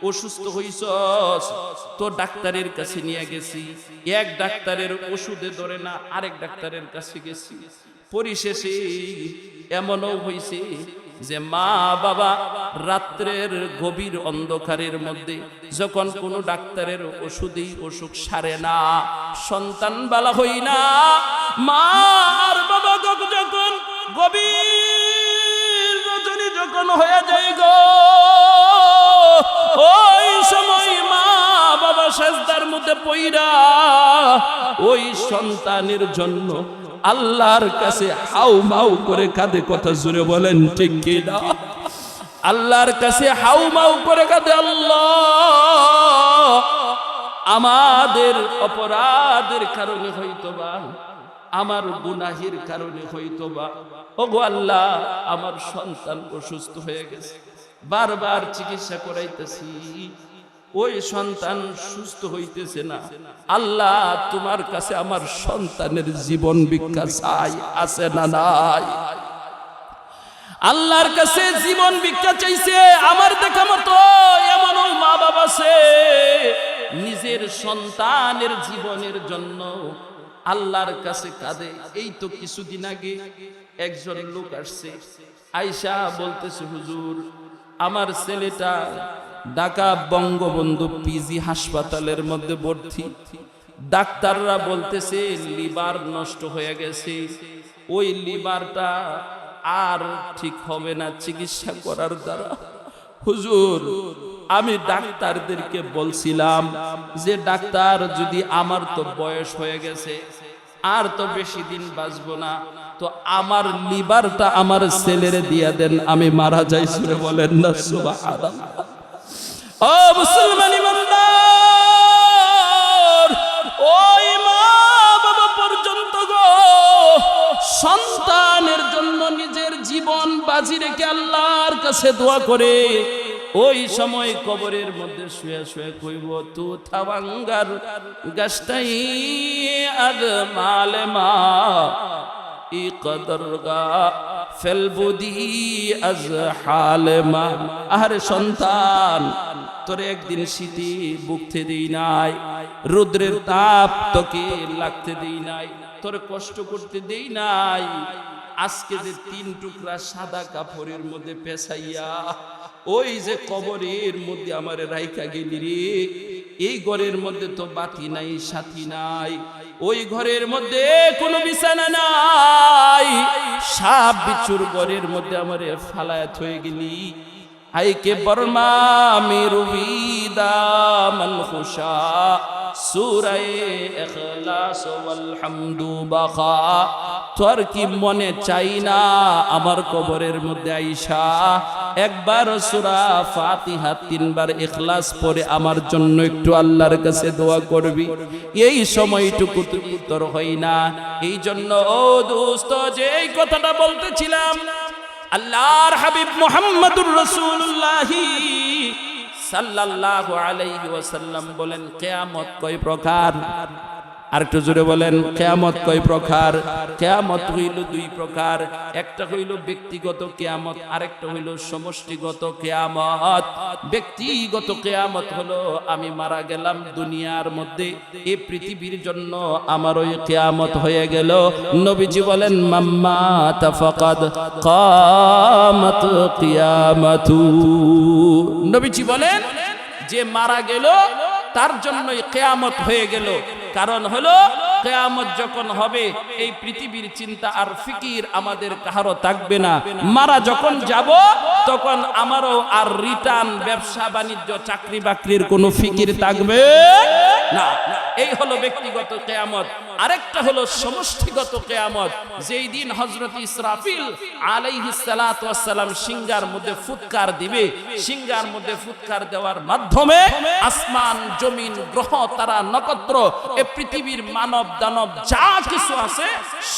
অসুস্থ হইছস তো ডাক্তারের কাছে নিয়ে গেছি, এক ডাক্তারের ওষুধে ধরে না আরেক ডাক্তারের কাছে গেছি। পরিশেষে এমনও হইছে যে মা বাবা রাত্রের গভীর অন্ধকারের মধ্যে যখন কোনো ডাক্তারের ওষুধেই অসুখ সারে না, সন্তান বালা হই না, মা আর বাবা যখন গভীর রজনী যখন হয়ে যায় গো, ওই সময় মা বাবা সিজদার মধ্যে পইরা ওই সন্তানের জন্য আল্লাহর কাছে হাউ মাউ করে কাঁদে। কথা জুড়ে বলেন ঠিক কি না? আল্লাহর কাছে হাউ মাউ করে কাঁদে, আল্লাহ আমাদের অপরাধের কারণে হয়তোবা, আমার গুনাহের কারণে হয়তোবা ওগো আল্লাহ আমার সন্তান অসুস্থ হয়ে গেছে, বারবার চিকিৎসা করাইতেছি, ওই সন্তান সুস্থ হইতেছে না। আল্লাহ তোমার কাছে আমার সন্তানের জীবন ভিক্ষা চাই, আছে না নাই? আল্লাহর কাছে জীবন ভিক্ষা চাইছে। আমার দেখা মতো এমনও মা বাবা আছে নিজের সন্তানের জীবনের জন্য আল্লাহর কাছে কাঁদে। এই তো কিছুদিন আগে একজন লোক আসছে, আয়েশা বলতেছে হুজুর আমার ছেলেটা ঢাকা বঙ্গবন্ধু পিজি হাসপাতালের মধ্যে ভর্তি, ডাক্তাররা বলতেছে লিভার নষ্ট হয়ে গেছে, ওই লিভারটা আর ঠিক হবে না চিকিৎসা করার দ্বারা। হুজুর আমি ডাক্তারদেরকে বলছিলাম যে ডাক্তার যদি আমার তো বয়স হয়ে গেছে, আর তো বেশি দিন বাঁচবো না, তো আমার লিভারটা আমার ছেলেরে দিয়া দেন, আমি মারা যাই। সুরে বলেন না সুবহানাল্লাহ। ও মুসলমান ইমানদার, ওই মা বাবা পর্যন্ত গো সন্তানের জন্য নিজের জীবন বাজি রেখে আল্লাহর কাছে দোয়া করে ওই সময় কবরের মধ্যে শুয়ে শুয়ে কইব তু থাওয়াঙ্গার গাছটাই আগ মালেমা ই কদরগা ফেলবুদি আজ হালেমা। আরে সন্তান তোরে একদিন শীতে বুকতে দেই নাই, রুদ্রের তাপ তোকে লাগতে দেই নাই, তোরে কষ্ট করতে দেই নাই, আজকে যে 3 টুকরা সাদা কাপড়ের মধ্যে পেছাইয়া ওই যে কবরের মধ্যে আমারে রাইখা গেলি রে, এই ঘরের মধ্যে তো বাতি নাই, সাথী নাই, ওই ঘরের মধ্যে কোনো বিছানা নাই, সাপ বিচ্ছুর ঘরের মধ্যে আমারে ফালায়াত হয়ে গেলি। আইকে বর্মা মেরুবিদা মনখুশা সূরায়ে ইখলাস ওয়াল হামদু বাখা। তোর কি মনে চাই না আমার কবরের মধ্যে আইসা একবার সূরা ফাতিহা 3 বার ইখলাস পড়ে আমার জন্য একটু আল্লাহর কাছে দোয়া করবি? এই সময়টুকু তোর হয় না। এই জন্য ও দোস্ত যে এই কথাটা বলতেছিলাম, আল্লাহর হাবিব মুহাম্মদুর রাসূলুল্লাহ সাল্লাল্লাহু আলাইহি ওয়াসাল্লাম বলেন কিয়ামত কয় প্রকার? আর একটু জোরে বলেন কিয়ামত কয় প্রকার? কিয়ামত হইল 2 প্রকার, একটা হইল ব্যক্তিগত কিয়ামত, আরেকটা হইল সমষ্টিগত কিয়ামত। ব্যক্তিগত কিয়ামত হলো আমি মারা গেলাম দুনিয়ার মধ্যে, এই পৃথিবীর জন্য আমার ওই কিয়ামত হয়ে গেল। নবীজি বলেন মাম্মা তাফাকাদ কামাত কিয়ামাতু। নবীজি বলেন যে মারা গেল তার জন্যই কিয়ামত হয়ে গেল। কারণ হলো কিয়ামত যখন হবে এই পৃথিবীর চিন্তা আর ফিকির আমাদের কারো থাকবে না। মারা যখন যাব তখন আমারও আর রিটার্ন, ব্যবসা বাণিজ্য, চাকরি বাকরির কোনো ফিকির থাকবে না। এই হলো ব্যক্তিগত কিয়ামত। আরেকটা হলো সমষ্টিগত কিয়ামত, যেই দিন হযরত ইসরাফিল আলাইহিস সালাতু ওয়াস সালাম সিংহার মধ্যে ফুৎকার দিবে। সিংহার মধ্যে ফুৎকার দেওয়ার মাধ্যমে আসমান, জমিন, গ্রহ, তারা, নক্ষত্র, এই পৃথিবীর মানব দানব যা কিছু আছে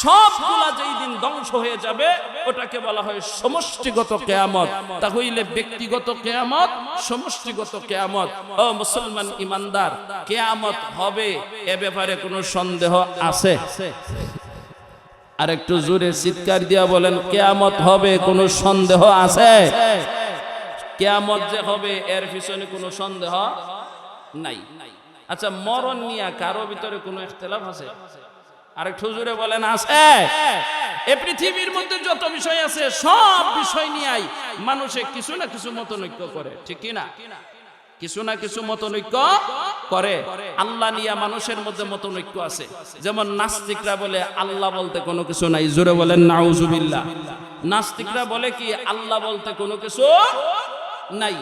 সবগুলা যেই দিন ধ্বংস হয়ে যাবে ওটাকে বলা হয় সমষ্টিগত কিয়ামত। তাহলে ব্যক্তিগত কিয়ামত, সমষ্টিগত কিয়ামত। ও মুসলমান ইমানদার, কিয়ামত হবে এ ব্যাপারে কোনো সন্দেহ আছে? আর একটু জোরে চিৎকার দিয়া বলেন কিয়ামত হবে, কোনো সন্দেহ আছে? কিয়ামত যে হবে এর পিছনে কোনো সন্দেহ নাই। আচ্ছা, মরণ নিয়ে কারো ভিতরে কোনো ইখতিলাফ আছে? আর একটু জোরে বলেন আছে? এই পৃথিবীর মধ্যে যত বিষয় আছে সব বিষয় নিয়েই মানুষে কিছু না কিছু মতনৈক্য করে, ঠিক কি না? কিছু না কিছু মতনৈক্য করে। আল্লাহ নিয়ে মানুষের মধ্যে মতনৈক্য আছে। যেমন নাস্তিকরা বলে আল্লাহ বলতে কোনো কিছু নাই, জোরে বলেন নাউজুবিল্লাহ। নাস্তিকরা বলে কি আল্লাহ বলতে কোনো কিছু নাই।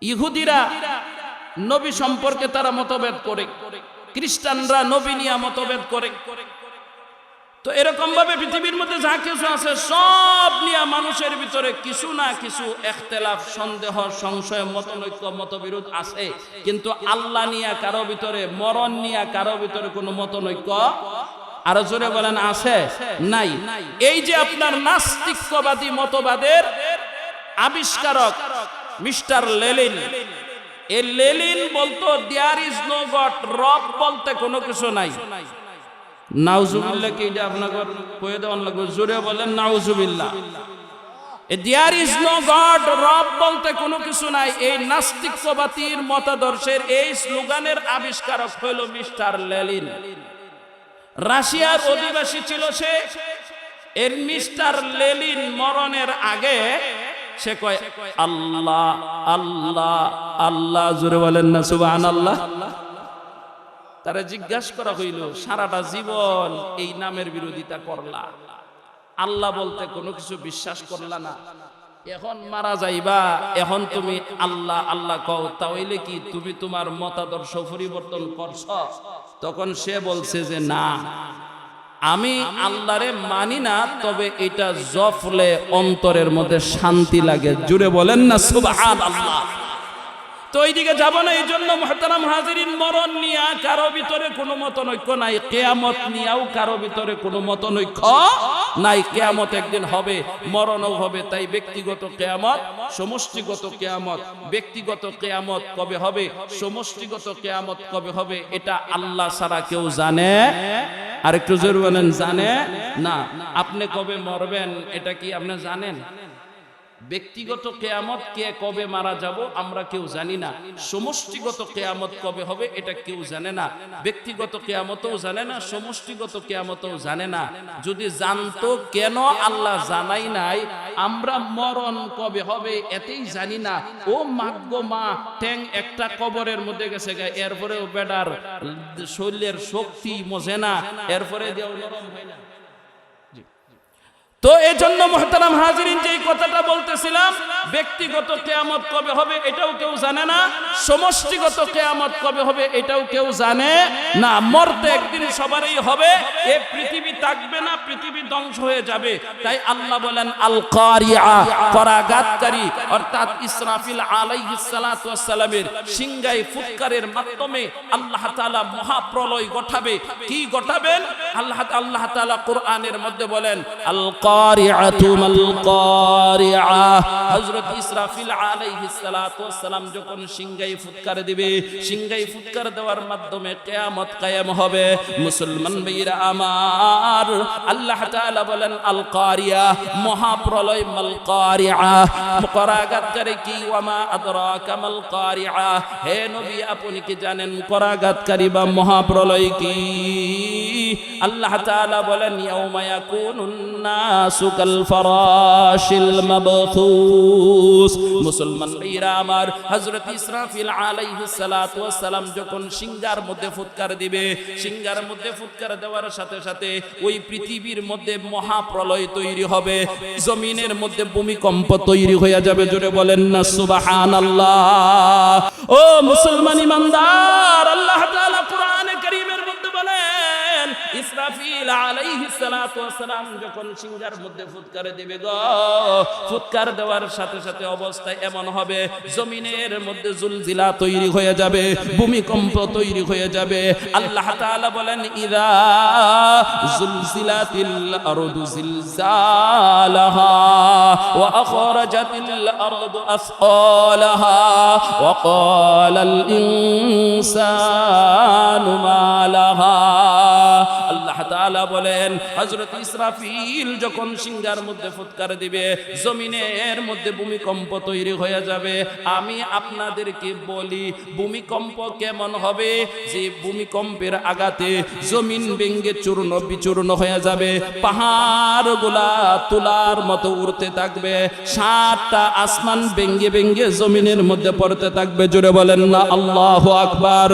ইহুদিরা নবী সম্পর্কে তারা মতভেদ করে, খ্রিস্টানরা নবী নিয়ে মতভেদ করে। তো এরকম ভাবে পৃথিবীর মধ্যে যা কিছু আছে সব নিয়ে মানুষের ভিতরে কিছু না কিছু ইখতিলাফ, সন্দেহ, সংশয়, মতনৈক্য, মতবিরোধ আছে। কিন্তু আল্লাহ নিয়ে কারো ভিতরে, মরণ নিয়ে কারো ভিতরে কোনো মতনৈক্য, আরো জোরে বলেন, আছে? নাই। এই যে আপনার নাস্তিকবাদী মতবাদের আবিষ্কারক মিস্টার লেনিন, এই লেনিন বলতো দেয়ার ইজ নো গড, রব বলতে কোনো কিছু নাই। নাউজুবিল্লাহ কি এটা আপনাকে কয়ে দেওয়ার লাগবে, জোরে বলেন নাউজুবিল্লাহ। দেয়ার ইজ নো গড, রব বলতে কোনো কিছু নাই, এই নাস্তিকবাদীর মতাদর্শের এই স্লোগানের আবিষ্কারক হলো মিস্টার লেনিন। রাশিয়ার অধিবাসী ছিল সে। এর মিস্টার লেনিন মরণের আগে সে কয় আল্লাহ আল্লাহ আল্লাহ, জোরে বলেন না সুবহানাল্লাহ। তারা জিজ্ঞাসা করা হইল, সারাটা জীবন এই নামের বিরোধিতা করলা, আল্লাহ বলতে কোনো কিছু বিশ্বাস করলা না, এখন মারা যাইবা, এখন তুমি আল্লাহ আল্লাহ কও, তাহলে কি তুমি তোমার মতাদর্শ পরিবর্তন করছ? তখন সে বলছে যে না, আমি আল্লাহরে মানি না, তবে এটা জফলে অন্তরের মধ্যে শান্তি লাগে, জুড়ে বলেন না সুবহানাল্লাহ। তো এইদিকে যাব না। এই জন্য মুহতারাম হাজিরিন, মরণ নিয়ে কারো ভিতরে কোনো মতনৈক্য নাই, কিয়ামত নিয়েও কারো ভিতরে কোনো মতনৈক্য নাই। কিয়ামত একদিন হবে, মরণও হবে। তাই ব্যক্তিগত কিয়ামত, সমষ্টিগত কিয়ামত, ব্যক্তিগত কিয়ামত কবে হবে, সমষ্টিগত কিয়ামত কবে হবে, এটা আল্লাহ ছাড়া কেউ জানে। আর একটু জোরে বলেন, জানে না। আপনি কবে মরবেন এটা কি আপনি জানেন? ব্যক্তিগত কিয়ামত কে কবে মারা যাব আমরা কেউ জানি না। সমষ্টিগত কিয়ামত কবে হবে এটা কেউ জানে না। ব্যক্তিগত কিয়ামতও জানে না, সমষ্টিগত কিয়ামতও জানে না। যদি জানতো কেন আল্লাহ জানাই নাই? আমরা মরণ কবে হবে এতেই জানি না। ও মাগো মা, ট্যাং একটা কবরের মধ্যে গেছে গা, এরপরেও বেডার শরীরের শক্তি মজে না, এরপরে দেও নরম হয় না। তো এই জন্য মুহতারাম হাজিরিন, যে কথাটা বলতেছিলাম, ব্যক্তিগত কিয়ামত কবে হবে এটাও কেউ জানে না, সমষ্টিগত কিয়ামত কবে হবে এটাও কেউ জানে না। মরতে একদিন সবারই হবে, এই পৃথিবী থাকবে না, পৃথিবী ধ্বংস হয়ে যাবে। তাই আল্লাহ বলেন আল কারিআ, করাঘাতকারী, অর্থাৎ ইসরাফিল আলাইহিস সালাতু ওয়াস সালামের সিংহায় ফুৎকারের মাধ্যমে আল্লাহ তাআলা মহাপ্রলয় ঘটাবে। কি ঘটাবেন? আল্লাহ তাআলা কোরআনের মধ্যে বলেন আল কারিআতু মাল কারিআ। হযরত ইসরাফিল আলাইহিস সালাতু ওয়াস সালাম যখন সিংহায় ফুৎকার দিবে, সিংহায় ফুৎকার দেওয়ার মাধ্যমে কিয়ামত কায়েম হবে। মুসলমান ভাইরা আমার, আল্লাহ তাআলা বলেন আল কারিআ, মহাপ্রলয়, মাল কারিআ, করাঘাতকারী কি? ওয়া মা আদরাকা মাল কারিআ, হে নবী আপনি কি জানেন করাঘাতকারী বা মহাপ্রলয় কি? আল্লাহ তাআলা বলেন ইয়াউমা ইয়াকুনুন নাসু কাল ফারাশিল মাবথুস। মুসলমান ভাইরা আমার, হযরত ইসরাফিল আলাইহিস সালাতু ওয়াস সালাম যখন সিংহার মধ্যে ফুৎকার দিবে, সিংহার মধ্যে ফুৎকার দেওয়ার সাথে সাথে ওই পৃথিবীর মধ্যে মহাপ্রলয় তৈরি হবে, জমিনের মধ্যে ভূমিকম্প তৈরি হয়ে যাবে। জোরে বলেন না সুবহানাল্লাহ। ও মুসলমান ইমানদার, আল্লাহ তাআলা কোরআনে কারীমের মধ্যে বলেন ইসরাফিল আলাইহিস সালাতু ওয়াস সালাম যখন সিংহার মধ্যে ফুৎকার দিবে গো, ফুৎকার দেওয়ার সাথে সাথে অবস্থা এমন হবে, জমিনের মধ্যে জুলজিলা তৈরি হয়ে যাবে, ভূমিকম্প তৈরি হয়ে যাবে। আল্লাহ তাআলা বলেন ইযা জুলজিলাতিল আরদু জিলজালাহা ওয়া আখরাজাতিল আরদু আসকালাহা ওয়া ক্বালাল ইনসানু মা লাহা। আল্লাহ তাআলা বলেন হযরত ইসরাফিল যখন সিংহার মধ্যে ফুৎকার দিবে জমিনের মধ্যে ভূমিকম্প তৈরি হয়ে যাবে। আমি আপনাদেরকে বলি ভূমিকম্প কেমন হবে, যে ভূমিকম্পের আঘাতে জমিন ভেঙে চূর্ণ বিচূর্ণ হয়ে যাবে, পাহাড়গুলা তুলার মতো উড়তে থাকবে, 7টা আসমান ভেঙে ভেঙে জমিনের মধ্যে পড়তে থাকবে। জোরে বলেন না আল্লাহু আকবার।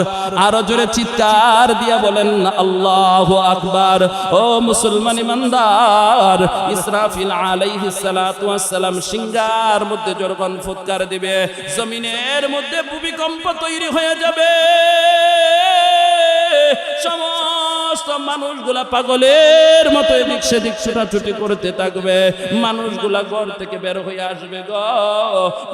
আরো জোরে চিৎকার দিয়া বলেন না আল্লাহু আকবার। ও মুসলমান ইমানদার, ইসরাফিল আলাইহিস সালাতু ওয়াস সালাম সিংহার মধ্যে যখন ফুৎকার দিবে জমিনের মধ্যে ভূমিকম্প তৈরি হয়ে যাবে। সমস্ত মানুষগুলা পাগলের মতো এদিক সেদিক ছোটাছুটি করতে থাকবে। মানুষগুলা ঘর থেকে বের হয়ে আসবে গো,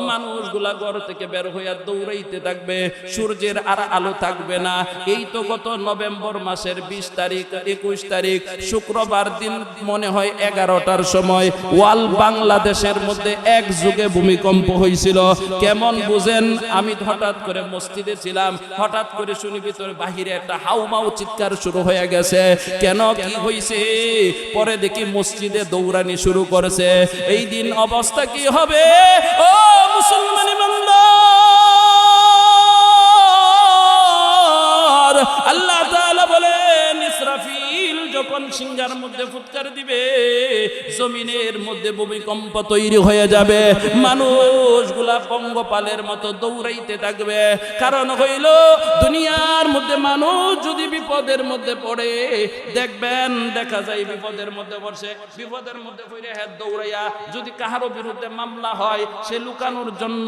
মানুষগুলা ঘর থেকে বের হয়ে দৌড়াইতে থাকবে। সূর্যের আর আলো থাকবে না। এই তো গত নভেম্বর মাসের 20 তারিখ 21 তারিখ শুক্রবার দিন মনে হয় 11টার সময় ওয়াল বাংলাদেশের মধ্যে এক যুগে ভূমিকম্প হয়েছিল। কেমন বুঝেন, আমি হঠাৎ করে মসজিদে ছিলাম, হঠাৎ করে শুনি ভিতরে বাহিরে একটা হাউমাউ চিৎকার শুরু হয়ে গেছে। কেন কি হয়েছে? পরে দেখি মসজিদে দৌড়ানি শুরু করেছে। এই দিন অবস্থা কি হবে? ও মুসলমান ইমানদার, আল্লাহ তাআলা বলেন ইসরাফিল যখন সিংহার মধ্যে ফুৎকার দিবে জমিনের মধ্যে ভূমিকম্প তৈরি হয়ে যাবে। মানুষগুলা পঙ্গপালের মতো দৌড়াইতে থাকবে। কারণ হইল দুনিয়ার মধ্যে মানুষ যদি বিপদের মধ্যে পড়ে, দেখবেন দেখা যায় বিপদের মধ্যে পড়ছে, বিপদের মধ্যে পড়ে হ্যাঁ দৌড়াইয়া যদি কাহারো বিরুদ্ধে মামলা হয় সে লুকানোর জন্য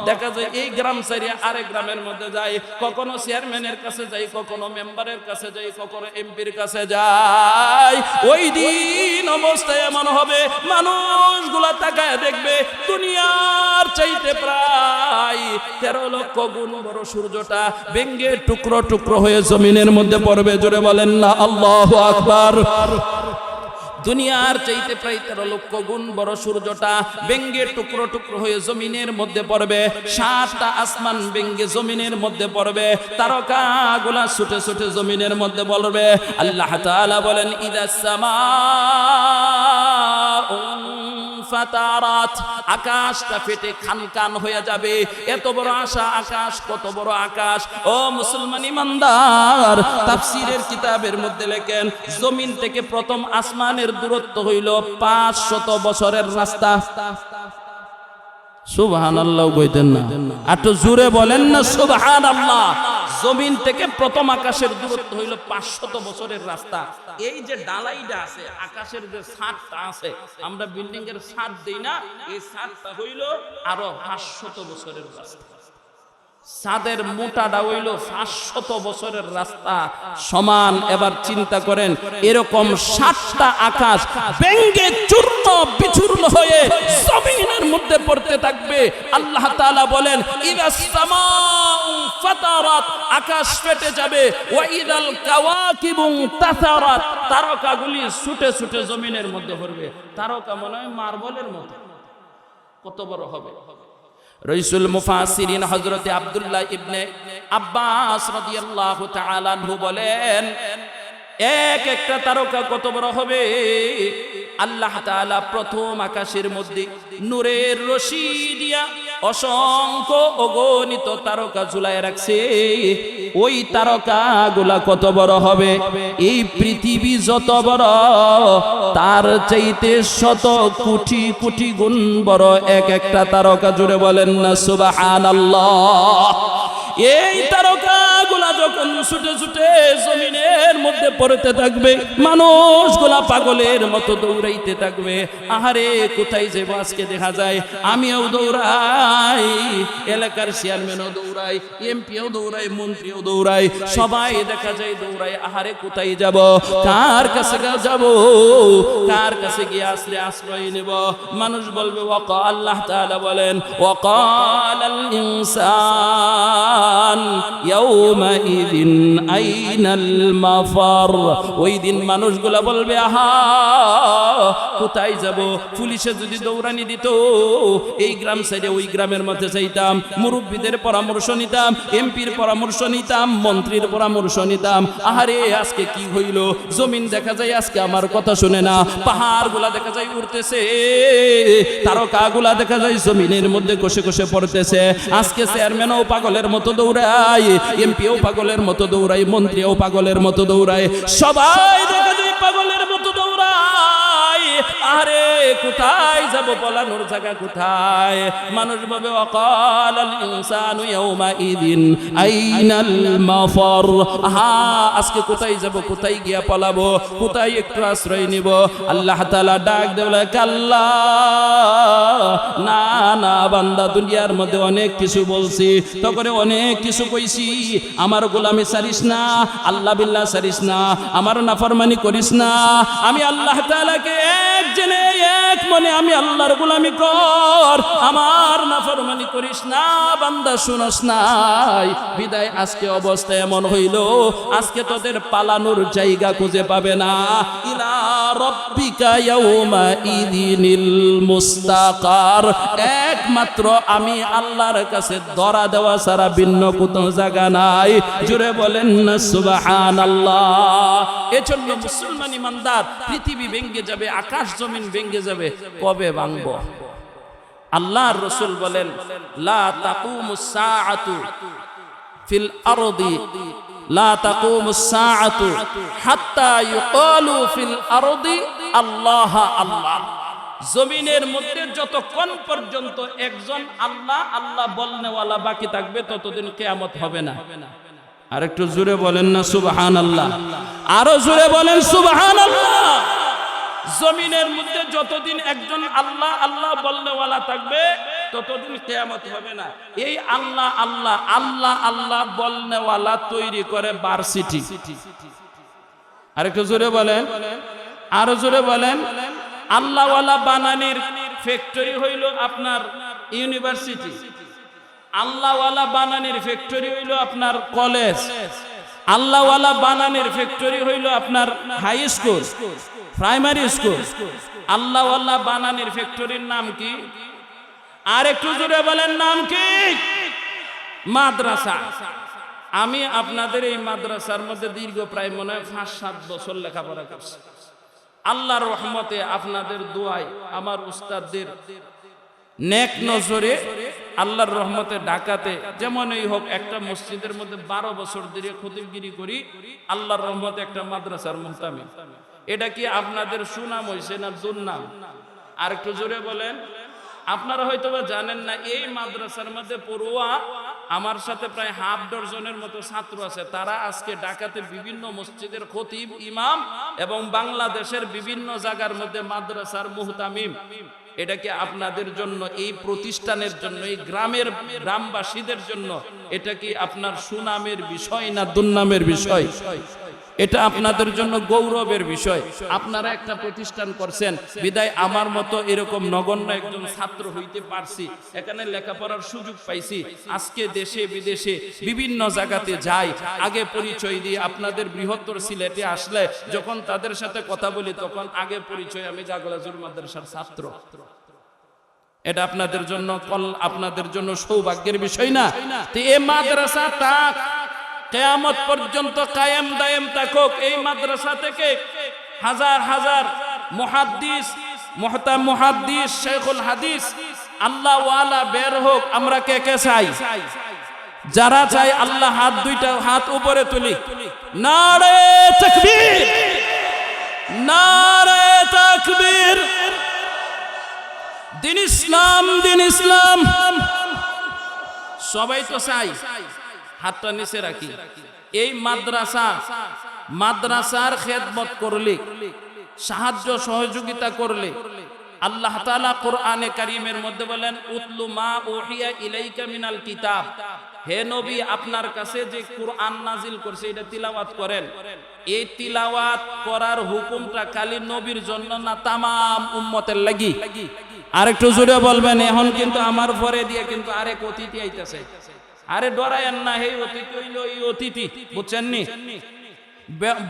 দেখা যায় এই গ্রাম ছাড়িয়ে আরেক গ্রামের মধ্যে যায়, কখনো চেয়ারম্যানের কাছে যায়, কখনো মেম্বারের কাছে যায়, কখনো এমপির কাছে যায়। ওই দিন অবস্থা এমন হবে মানুষগুলা তাকায় দেখবে দুনিয়ার চাইতে প্রায় 13 লক্ষ গুণ বড় সূর্যটা ভেঙে টুকরো টুকরো হয়ে জমিনের মধ্যে পড়বে। জোরে বলেন না আল্লাহু আকবার। দুনিয়ার চাইতে প্রায় 13 লক্ষ গুণ বড় সূর্যটা ভেঙে টুকরো টুকরো হয়ে জমিনের মধ্যে পড়বে। 7টা আসমান ভেঙে জমিনের মধ্যে পড়বে। তারকাগুলা ছুটে ছুটে জমিনের মধ্যে পড়বে। আল্লাহ তাআলা বলেন ইদাস সামাউ ফাতারাত, আকাশটা ফেটে খানখান হয়ে যাবে। এত বড় আশা আকাশ, কত বড় আকাশ। ও মুসলমান ইমানদার, তাফসীরের কিতাবের মধ্যে লেখেন জমিন থেকে প্রথম আসমানের দূরত্ব হইল 500 বছরের রাস্তা। সুবহানাল্লাহ কইতেন না, একটু জোরে বলেন না সুবহানাল্লাহ। জমিন থেকে প্রথম আকাশের দূরত্ব হইল 500 বছরের রাস্তা। এই যে ডালাইটা আছে, আকাশের যে ছাদটা আছে, আমরা বিল্ডিং এর ছাদ দেই না, এই ছাদটা হইল আরো 500 বছরের রাস্তা। ছাদের মোটাটা হইল 500 বছরের রাস্তা সমান। এবার চিন্তা করেন এরকম 7টা আকাশ ভেঙে চূর্ণ বিচূর্ণ হয়ে জমিনের মধ্যে পড়তে থাকবে। আল্লাহ তাআলা বলেন ইদাস সামাউ ফাতারাত, আকাশ ফেটে যাবে। ওয়া ইদাল কাওয়াকিবু তাসারাত, তারকাগুলি ছুটে ছুটে জমিনের মধ্যে পড়বে। তারকা মনে হয় মার্বেলের মতো, কত বড় হবে। রাইসুল মুফাসসিরিন হযরত আব্দুল্লাহ ইবনে আব্বাস রাদিয়াল্লাহু তাআলা আনহু বলেন এক একটা তারকা কত বড় হবে। আল্লাহ তাআলা প্রথম আকাশের মধ্যে নূরের রশি দিয়া অসংখ্য অগণিত তারকা ঝুলায় রাখছে। ওই তারকাগুলা কত বড় হবে, এই পৃথিবী যত বড় তার চাইতে শত কোটি কোটি গুণ বড় এক একটা তারকা। জুড়ে বলেন না সুবহানাল্লাহ। এই তারকাগুলা যখন ছুটে ছুটে জমিনের মধ্যে পড়তে থাকবে, মানুষগুলা পাগলের মতো দৌড়াইতে থাকবে। আহারে কোথায় যাব আজকে? দেখা যায় আমিও দৌড়াই, এলাকার চেয়ারম্যানও দৌড়াই, এমপিও দৌড়াই, মন্ত্রীও দৌড়াই, সবাই দেখা যায় দৌড়াই। আহারে কোথায় যাব, কার কাছে যাব, কার কাছে গিয়ে আসলে আশ্রয় নেব? মানুষ বলবে আল্লাহ তাআলা বলেন ওয়াকালাল ইনসান ইয়াউমাইযিন আইনাল মাফার। ওই দিন মানুষগুলা বলবে আহা কোথায় যাব, পুলিশে যদি দৌড়ানি দিত এই গ্রাম ছেড়ে ওই গ্রামের মধ্যে যাইতাম, মুরব্বীদের পরামর্শ নিতাম, এমপির পরামর্শ নিতাম, মন্ত্রীর পরামর্শ নিতাম। আহারে আজকে কি হইল, জমিন দেখা যায় আজকে আমার কথা শুনে না, পাহাড়গুলা দেখা যায় উড়তেছে, তারকাগুলা দেখা যায় জমিনের মধ্যে কষে কষে পড়তেছে। আজকে চেয়ারম্যানও পাগলের মতো দৌড়ায়, এমপিও পাগলের মতো দৌড়ায়, মন্ত্রীও পাগলের মতো দৌড়ায়, সবাই দেখা যায় পাগলের মতো দৌড়ায়। আরে কোথায় যাব, পলানোর জায়গা কোথায়? মানুষ ভাবে ওয়াকালাল ইনসানু ইয়াউমাইদিন আইনাল মাফার। আহা আজকে কোথায় যাব, কোথায় গিয়া পলাবো, কোথায় একটু আশ্রয় নিব? আল্লাহ তাআলা ডাক দেওয়া কাল্লা, না না বান্দা, দুনিয়ার মধ্যে অনেক কিছু বলছি, তখন অনেক কিছু কইছি, আমার গোলামি ছাড়িস না, আল্লাহ বিল্লাহ ছাড়িস না, আমার নাফরমানি করিস না, আমি আল্লাহ তাআলাকে এক জেনে এক মনে আমি আল্লাহর গোলামি কর, আমার নাফরমানি করিস না। বান্দা শুনস নাই বিদায় আজকে অবস্থা এমন হইল, আজকে তোদের পালানোর জায়গা খুঁজে পাবে না। ইলা রাব্বিকা ইয়াউমা ইদিনিল মুস্তাকার, একমাত্র আমি আল্লাহর কাছে ধরা দেওয়া ছাড়া ভিন্ন কোনো জায়গা নাই। জুড়ে বলেন না সুবহানাল্লাহ। এজন্য মুসলমান ইমানদার, পৃথিবী ভেঙে যাবে, আকাশ জমিন ভেঙে যাবে, কবে ভাঙব? আল্লাহর রাসূল বলেন লা তাকুমুস সাআতু ফিল আরদি, লা তাকুমুস সাআতু হাত্তা ইউকালু ফিল আরদি আল্লাহ আল্লাহ। জমিনের মধ্যে যতক্ষণ পর্যন্ত একজন আল্লাহ আল্লাহ বলনেওয়ালা বাকি থাকবে ততদিন কিয়ামত হবে না। আর একটু জোরে বলেন না সুবহানাল্লাহ, আরো জোরে বলেন সুবহানাল্লাহ। জমিনের মধ্যে যতদিন একজন আল্লাহ আল্লাহ বলনেওয়ালা থাকবে ততদিন কিয়ামত হবে না। এই আল্লাহ আল্লাহ আল্লাহ আল্লাহ বলনেওয়ালা তৈরি করে ভার্সিটি। আর একটু জোরে বলেন, আরো জোরে বলেন। আল্লাহওয়ালা বানানির ফ্যাক্টরি হইল আপনার ইউনিভার্সিটি, আল্লাহওয়ালা বানানির ফ্যাক্টরি হইল আপনার কলেজ, আল্লাহওয়ালা বানানির ফ্যাক্টরি হইল আপনার হাই স্কুল, প্রাইমারি স্কুল। আল্লাহওয়ালা বানানির ফ্যাক্টরির নাম কি? আর একটু জোরে বলেন, নাম কি? মাদ্রাসা। আমি আপনাদের এই মাদ্রাসার মধ্যে দীর্ঘ প্রায় মনে হয় 5-7 বছর লেখাপড়া করছি। আল্লাহর রহমতে আপনাদের দোয়ায় আমার উস্তাদদের নেক নজরে আল্লাহর রহমতে ঢাকাতে যেমনই হোক একটা মসজিদের মধ্যে 12 বছর ধরে খতিবগিরি করি, আল্লাহর রহমতে একটা মাদ্রাসার মুহতামিম। এটা কি আপনাদের সুনাম হইছে না দুর্নাম? আর একটু জোরে বলেন। আপনারা হয়তো বা জানেন না, এই মাদ্রাসার মধ্যে পড়ুয়া আমার সাথে প্রায় 1/2 ডজনের মতো ছাত্র আছে। তারা আজকে ঢাকাতে বিভিন্ন মসজিদের খতিব, ইমাম এবং বাংলাদেশের বিভিন্ন জায়গার মধ্যে মাদ্রাসার মুহতামিম। এটা কি আপনাদের জন্য, এই প্রতিষ্ঠানের জন্য, এই গ্রামবাসীদের জন্য এটা কি আপনার সুনামের বিষয় না দুর্নামের বিষয়? এটা আপনাদের জন্য গৌরবের বিষয়। আপনারা একটা প্রতিষ্ঠান করছেন বিদায় আমার মতো এরকম নগণ্য একজন ছাত্র হইতে পারছি, এখানে লেখাপড়ার সুযোগ পাইছি। আজকে দেশে বিদেশে বিভিন্ন জায়গাতে যাই, আগে পরিচয় দিয়ে আপনাদের বৃহত্তর সিলেটে আসলে যখন তাদের সাথে কথা বলি তখন আগে পরিচয় আমি জাগলাজুর মাদ্রাসার ছাত্র। এটা আপনাদের জন্য আপনাদের জন্য সৌভাগ্যের বিষয় না? তো এই মাদ্রাসা তাক কিয়ামত পর্যন্ত কায়েম দায়েম থাকুক। এই মাদ্রাসা থেকে হাজার হাজার মুহাদ্দিস, মুহাদ্দিস, শেখুল হাদিস আল্লাহ ওয়ালা বের হোক। আমরা কে কে চাই? যারা চাই আল্লাহ দুইটা হাত উপরে তুলি। নারে তাকবীর, নারে তাকবীর। দিন ইসলাম, দিন ইসলাম। সবাই তো চাই। হাতটা নিচে রাখি। এই মাদ্রাসার খেদমত করলে, সাহায্য সহযোগিতা করলে আল্লাহ তাআলা কোরআনে কারীমের মধ্যে বলেন উতলু মা উহিয়া ইলাইকা মিনাল কিতাব। হে নবী, আপনার কাছে যে কোরআন নাজিল করছে এটা তিলাওয়াত করেন। এই তিলাওয়াত করার হুকুমটা খালি নবীর জন্য না, তামাম উম্মতের লাগি? আরেকটু জোরে বলবেন। এখন কিন্তু আমার পরে দিয়ে কিন্তু আরেক অতিথি আইতেছে। আরে ডরায়েন না, এই অতিথি হইল এই অতিথি, বুঝছেন নি?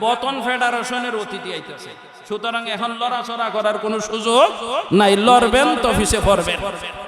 বেতন ফেডারেশনের অতিথি আইতেছে, সুতরাং এখন লড়াচড়া করার কোনো সুযোগ নাই, লড়বেন তো অফিসে পড়বেন।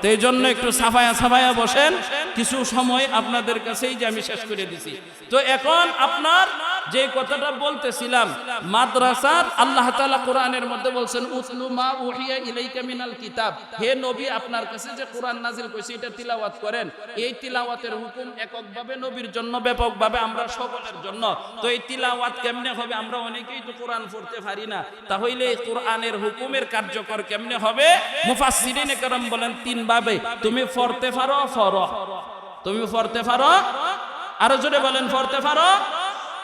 তো এই জন্য একটু সাফায়া বসেন, কিছু সময় আপনাদের কাছেই যে আমি শেষ করে দিছি। তো এখন আপনার যে কথাটা বলতেছিলাম, মাদ্রাসার আল্লাহ তাআলা কোরআনের মধ্যে বলছেন উতলু মা উহিয়া ইলাইকা মিনাল কিতাব, হে নবী আপনার কাছে যে কোরআন নাজিল করেছে এটা তিলাওয়াত করেন। এই তিলাওয়াতের হুকুম এককভাবে নবীর জন্য, ব্যাপকভাবে আমরা সকলের জন্য। তো এই তিলাওয়াত কেমনে হবে? আমরা অনেকেই তো কোরআন পড়তে পারি না, তাহলে এই কোরআনের হুকুমের কার্যকর কেমনে হবে? মুফাসসিরিনে কেরাম বলেন তিন ভাবে। তুমি পড়তে পারো, পড়ো। তুমি পড়তে পারো, আরো জোরে বলেন, পড়তে পারো,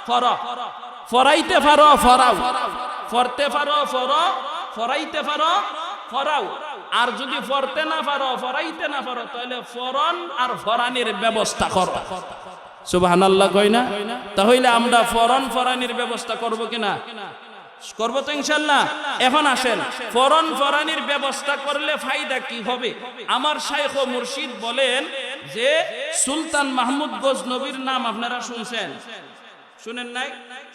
পড়ো। পড়াইতে পারো, পড়াও। পড়তে পারো, পড়ো। পড়াইতে পারো, পড়াও। আর যদি পড়তে না পারো, পড়াইতে না পারো, তাহলে ফরন আর ফরানির ব্যবস্থা করো। সুবহানাল্লাহ কই না? তাহলে আমরা ফরন ফরানির ব্যবস্থা করব কিনা? করব তো ইনশাআল্লাহ। এখন আসেন, ফরন ফরানির ব্যবস্থা করলে ফায়দা কি হবে? আমার শাইখ ও মুর্শিদ বলেন যে সুলতান মাহমুদ গজনবীর নাম আপনারা শুনছেন, শুনেন নাই?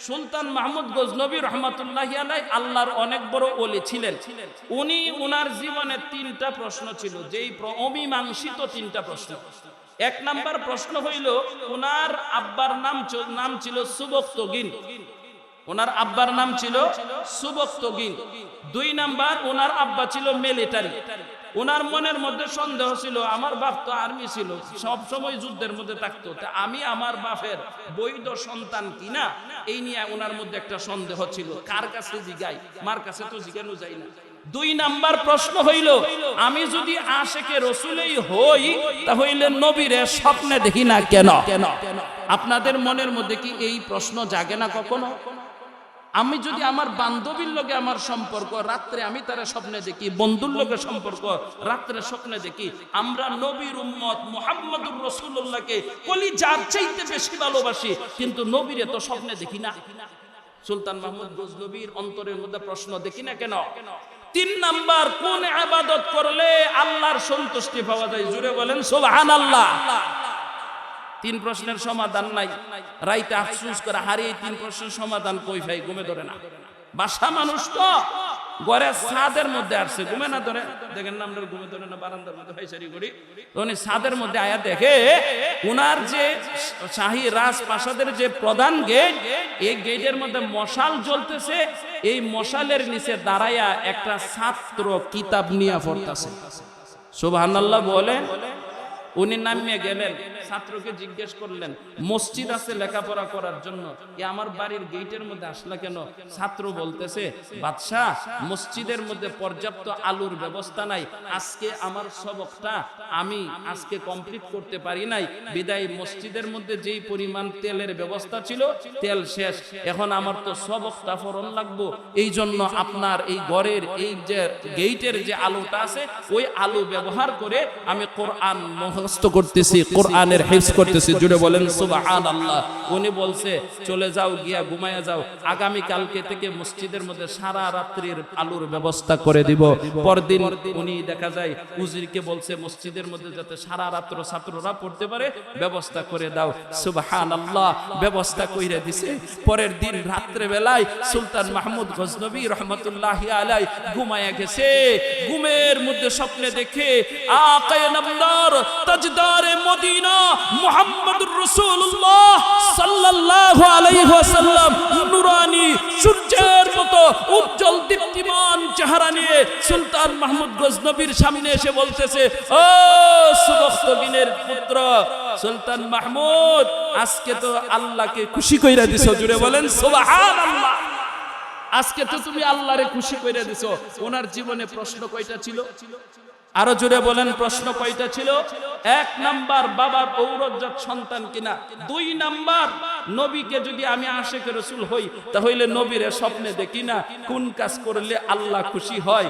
সুলতান মাহমুদ গজনবী রহমাতুল্লাহি আলাইহি আল্লাহর অনেক বড় ওলি ছিলেন। উনি উনার জীবনে তিনটা প্রশ্ন ছিল, যেই অমীমাংসিত তিনটা প্রশ্ন। এক নাম্বার প্রশ্ন হইল, উনার আব্বার নাম ছিল সুবক্তগিন। ওনার আব্বার নাম ছিল সুবক্তগিন। দুই নাম্বার, ওনার আব্বা ছিল মিলিটারি। ওনার মনের মধ্যে সন্দেহ ছিল, আমার বাপ তো আর্মি ছিল, সব সময় যুদ্ধের মধ্যে থাকতো, তা আমি আমার বাপের বৈধ সন্তান কিনা, এই নিয়ে ওনার মধ্যে একটা সন্দেহ ছিল। কার কাছে জিগাই? মার কাছে তো জিগানো যায় না। দুই নাম্বার প্রশ্ন হইল, আমি যদি আশেকে রসুলেই হই, তাহলে নবীরে স্বপ্নে দেখি না কেন? আপনাদের মনের মধ্যে কি এই প্রশ্ন জাগে না কখনো? আমি যদি আমার বান্ধবীর লগে আমার সম্পর্ক, রাত্রে আমি তারা স্বপ্নে দেখি, বন্ধুর লগে সম্পর্ক রাত্রে স্বপ্নে দেখি, আমরা নবীর উম্মত মুহাম্মদুর রাসূলুল্লাহকে কলিজার চাইতে বেশি ভালোবাসি, কিন্তু নবীরে তো স্বপ্নে দেখি না। সুলতান মাহমুদ গজনবীর অন্তরের মধ্যে প্রশ্ন, দেখি না কেন? তিন নাম্বার, কোন ইবাদত করলে আল্লাহর সন্তুষ্টি পাওয়া যায়? জুড়ে বলেন সুবহানাল্লাহ। তিন প্রশ্নের সমাধান নাই, রাইতে আফসোস করে হারিয়ে তিন প্রশ্নের সমাধান কই ভাই? ঘুমে ধরে না। বাসা মানুষ তো ঘরের ছাদের মধ্যে আসছে, ঘুমে না ধরে, দেখেন না আমরা ঘুমে ধরে না, বারান্দার মধ্যে হাইসারি করি, উনি ছাদের মধ্যে আয়া দেখে উনার যে শাহী রাজপ্রাসাদের যে প্রধান গেট, এই গেটের মধ্যে মশাল জ্বলতেছে। এই মশালের নিচে দাঁড়ায়া একটা ছাত্র কিতাব নিয়ে পড়তেছে। সুবহানাল্লাহ বলে উনি নামিয়ে গেলেন, ছাত্রকে জিজ্ঞেস করলেন, মসজিদ আছে লেখাপড়া করার জন্য, আমার বাড়ির গেটের মধ্যে আসলা কেন? ছাত্র বলতেছে, বাদশাহ, মসজিদের মধ্যে পর্যাপ্ত আলোর ব্যবস্থা নাই, আজকে আমার সবকটা আমি আজকে কমপ্লিট করতে পারি নাই, বিদায় মসজিদের মধ্যে যেই পরিমাণ তেলের ব্যবস্থা ছিল তেল শেষ, এখন আমার তো সবকটা ফরন লাগবো, এই জন্য আপনার এই ঘরের এই যে গেটের যে আলোটা আছে ওই আলো ব্যবহার করে আমি কোরআন মুখস্থ করতেছি, কোরআনের হিফজ করতেছি। জুড়ে বলেন সুবহানাল্লাহ। উনি বলছে, চলে যাও, গিয়া ঘুমায়া যাও, আগামী কালকে থেকে মসজিদের মধ্যে সারা রাত্রির আলোর ব্যবস্থা করে দিব। পরদিন উনি দেখা যায় উজিরকে বলছে, মসজিদের মধ্যে যাতে সারা রাত্র ছাত্ররা পড়তে পারে ব্যবস্থা করে দাও। সুবহানাল্লাহ, ব্যবস্থা কইরা দিছে। পরের দিন রাত্রে বেলায় সুলতান মাহমুদ গজনবী রহমাতুল্লাহি আলাইহি ঘুমায়া গেছে। ঘুমের মধ্যে স্বপ্নে দেখে আকায়ে নামদার তাজদারে মদিনা মুহাম্মদুর রাসূলুল্লাহ সাল্লাল্লাহু আলাইহি ওয়াসাল্লাম নূরানী সূর্যের মতো উজ্জ্বল দীপ্তিমান চেহারা নিয়ে সুলতান মাহমুদ গজনবীর সামনে এসে বলতেছে, ও সুবক্তগিনের পুত্র সুলতান মাহমুদ, আজকে তো আল্লাহকে খুশি কইরা দিছো। জুড়ে বলেন সুবহানাল্লাহ। আজকে তো তুমি আল্লাহরে খুশি কইরা দিছো। ওনার জীবনে প্রশ্ন কয়টা ছিল? আরো জোরে বলেন, প্রশ্ন কয়টা ছিল? এক নাম্বার, বাবার ঔরজাত সন্তান কিনা। দুই নাম্বার, নবীকে যদি আমি আশিক রাসূল হই তাহলে নবীরে স্বপ্নে দেখি না, কোন কাজ করলে আল্লাহ খুশি হয়।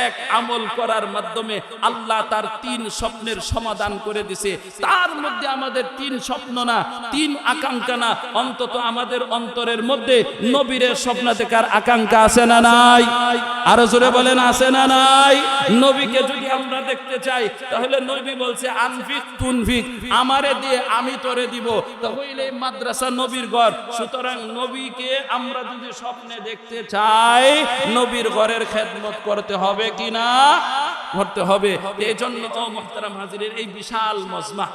এক আমল করার মাধ্যমে আল্লাহ তার তিন স্বপ্নের সমাধান করে দিছে। তার মধ্যে আমাদের তিন স্বপ্ন না, তিন আকাঙ্ক্ষা না, অন্তত আমাদের অন্তরের মধ্যে নবীরে স্বপ্ন দেখার আকাঙ্ক্ষা আছে না নাই? আরো জোরে বলেন, আছে না নাই? নবীকে যদি আমরা দেখতে চাই তাহলে নবী বলছে, আন আনফিক তুনফিক, আমারে দিয়ে আমি তোরে দিব, তাহলে মাদ্রাসা নবীর ঘর। সুতরাং নবীকে আমরা যদি স্বপ্নে দেখতে চাই, নবীর ঘরের খেদমত করতে হবে কিনা? করতে হবে। এই জন্য ও মুহতারাম হাজিরের, এই বিশাল মজমা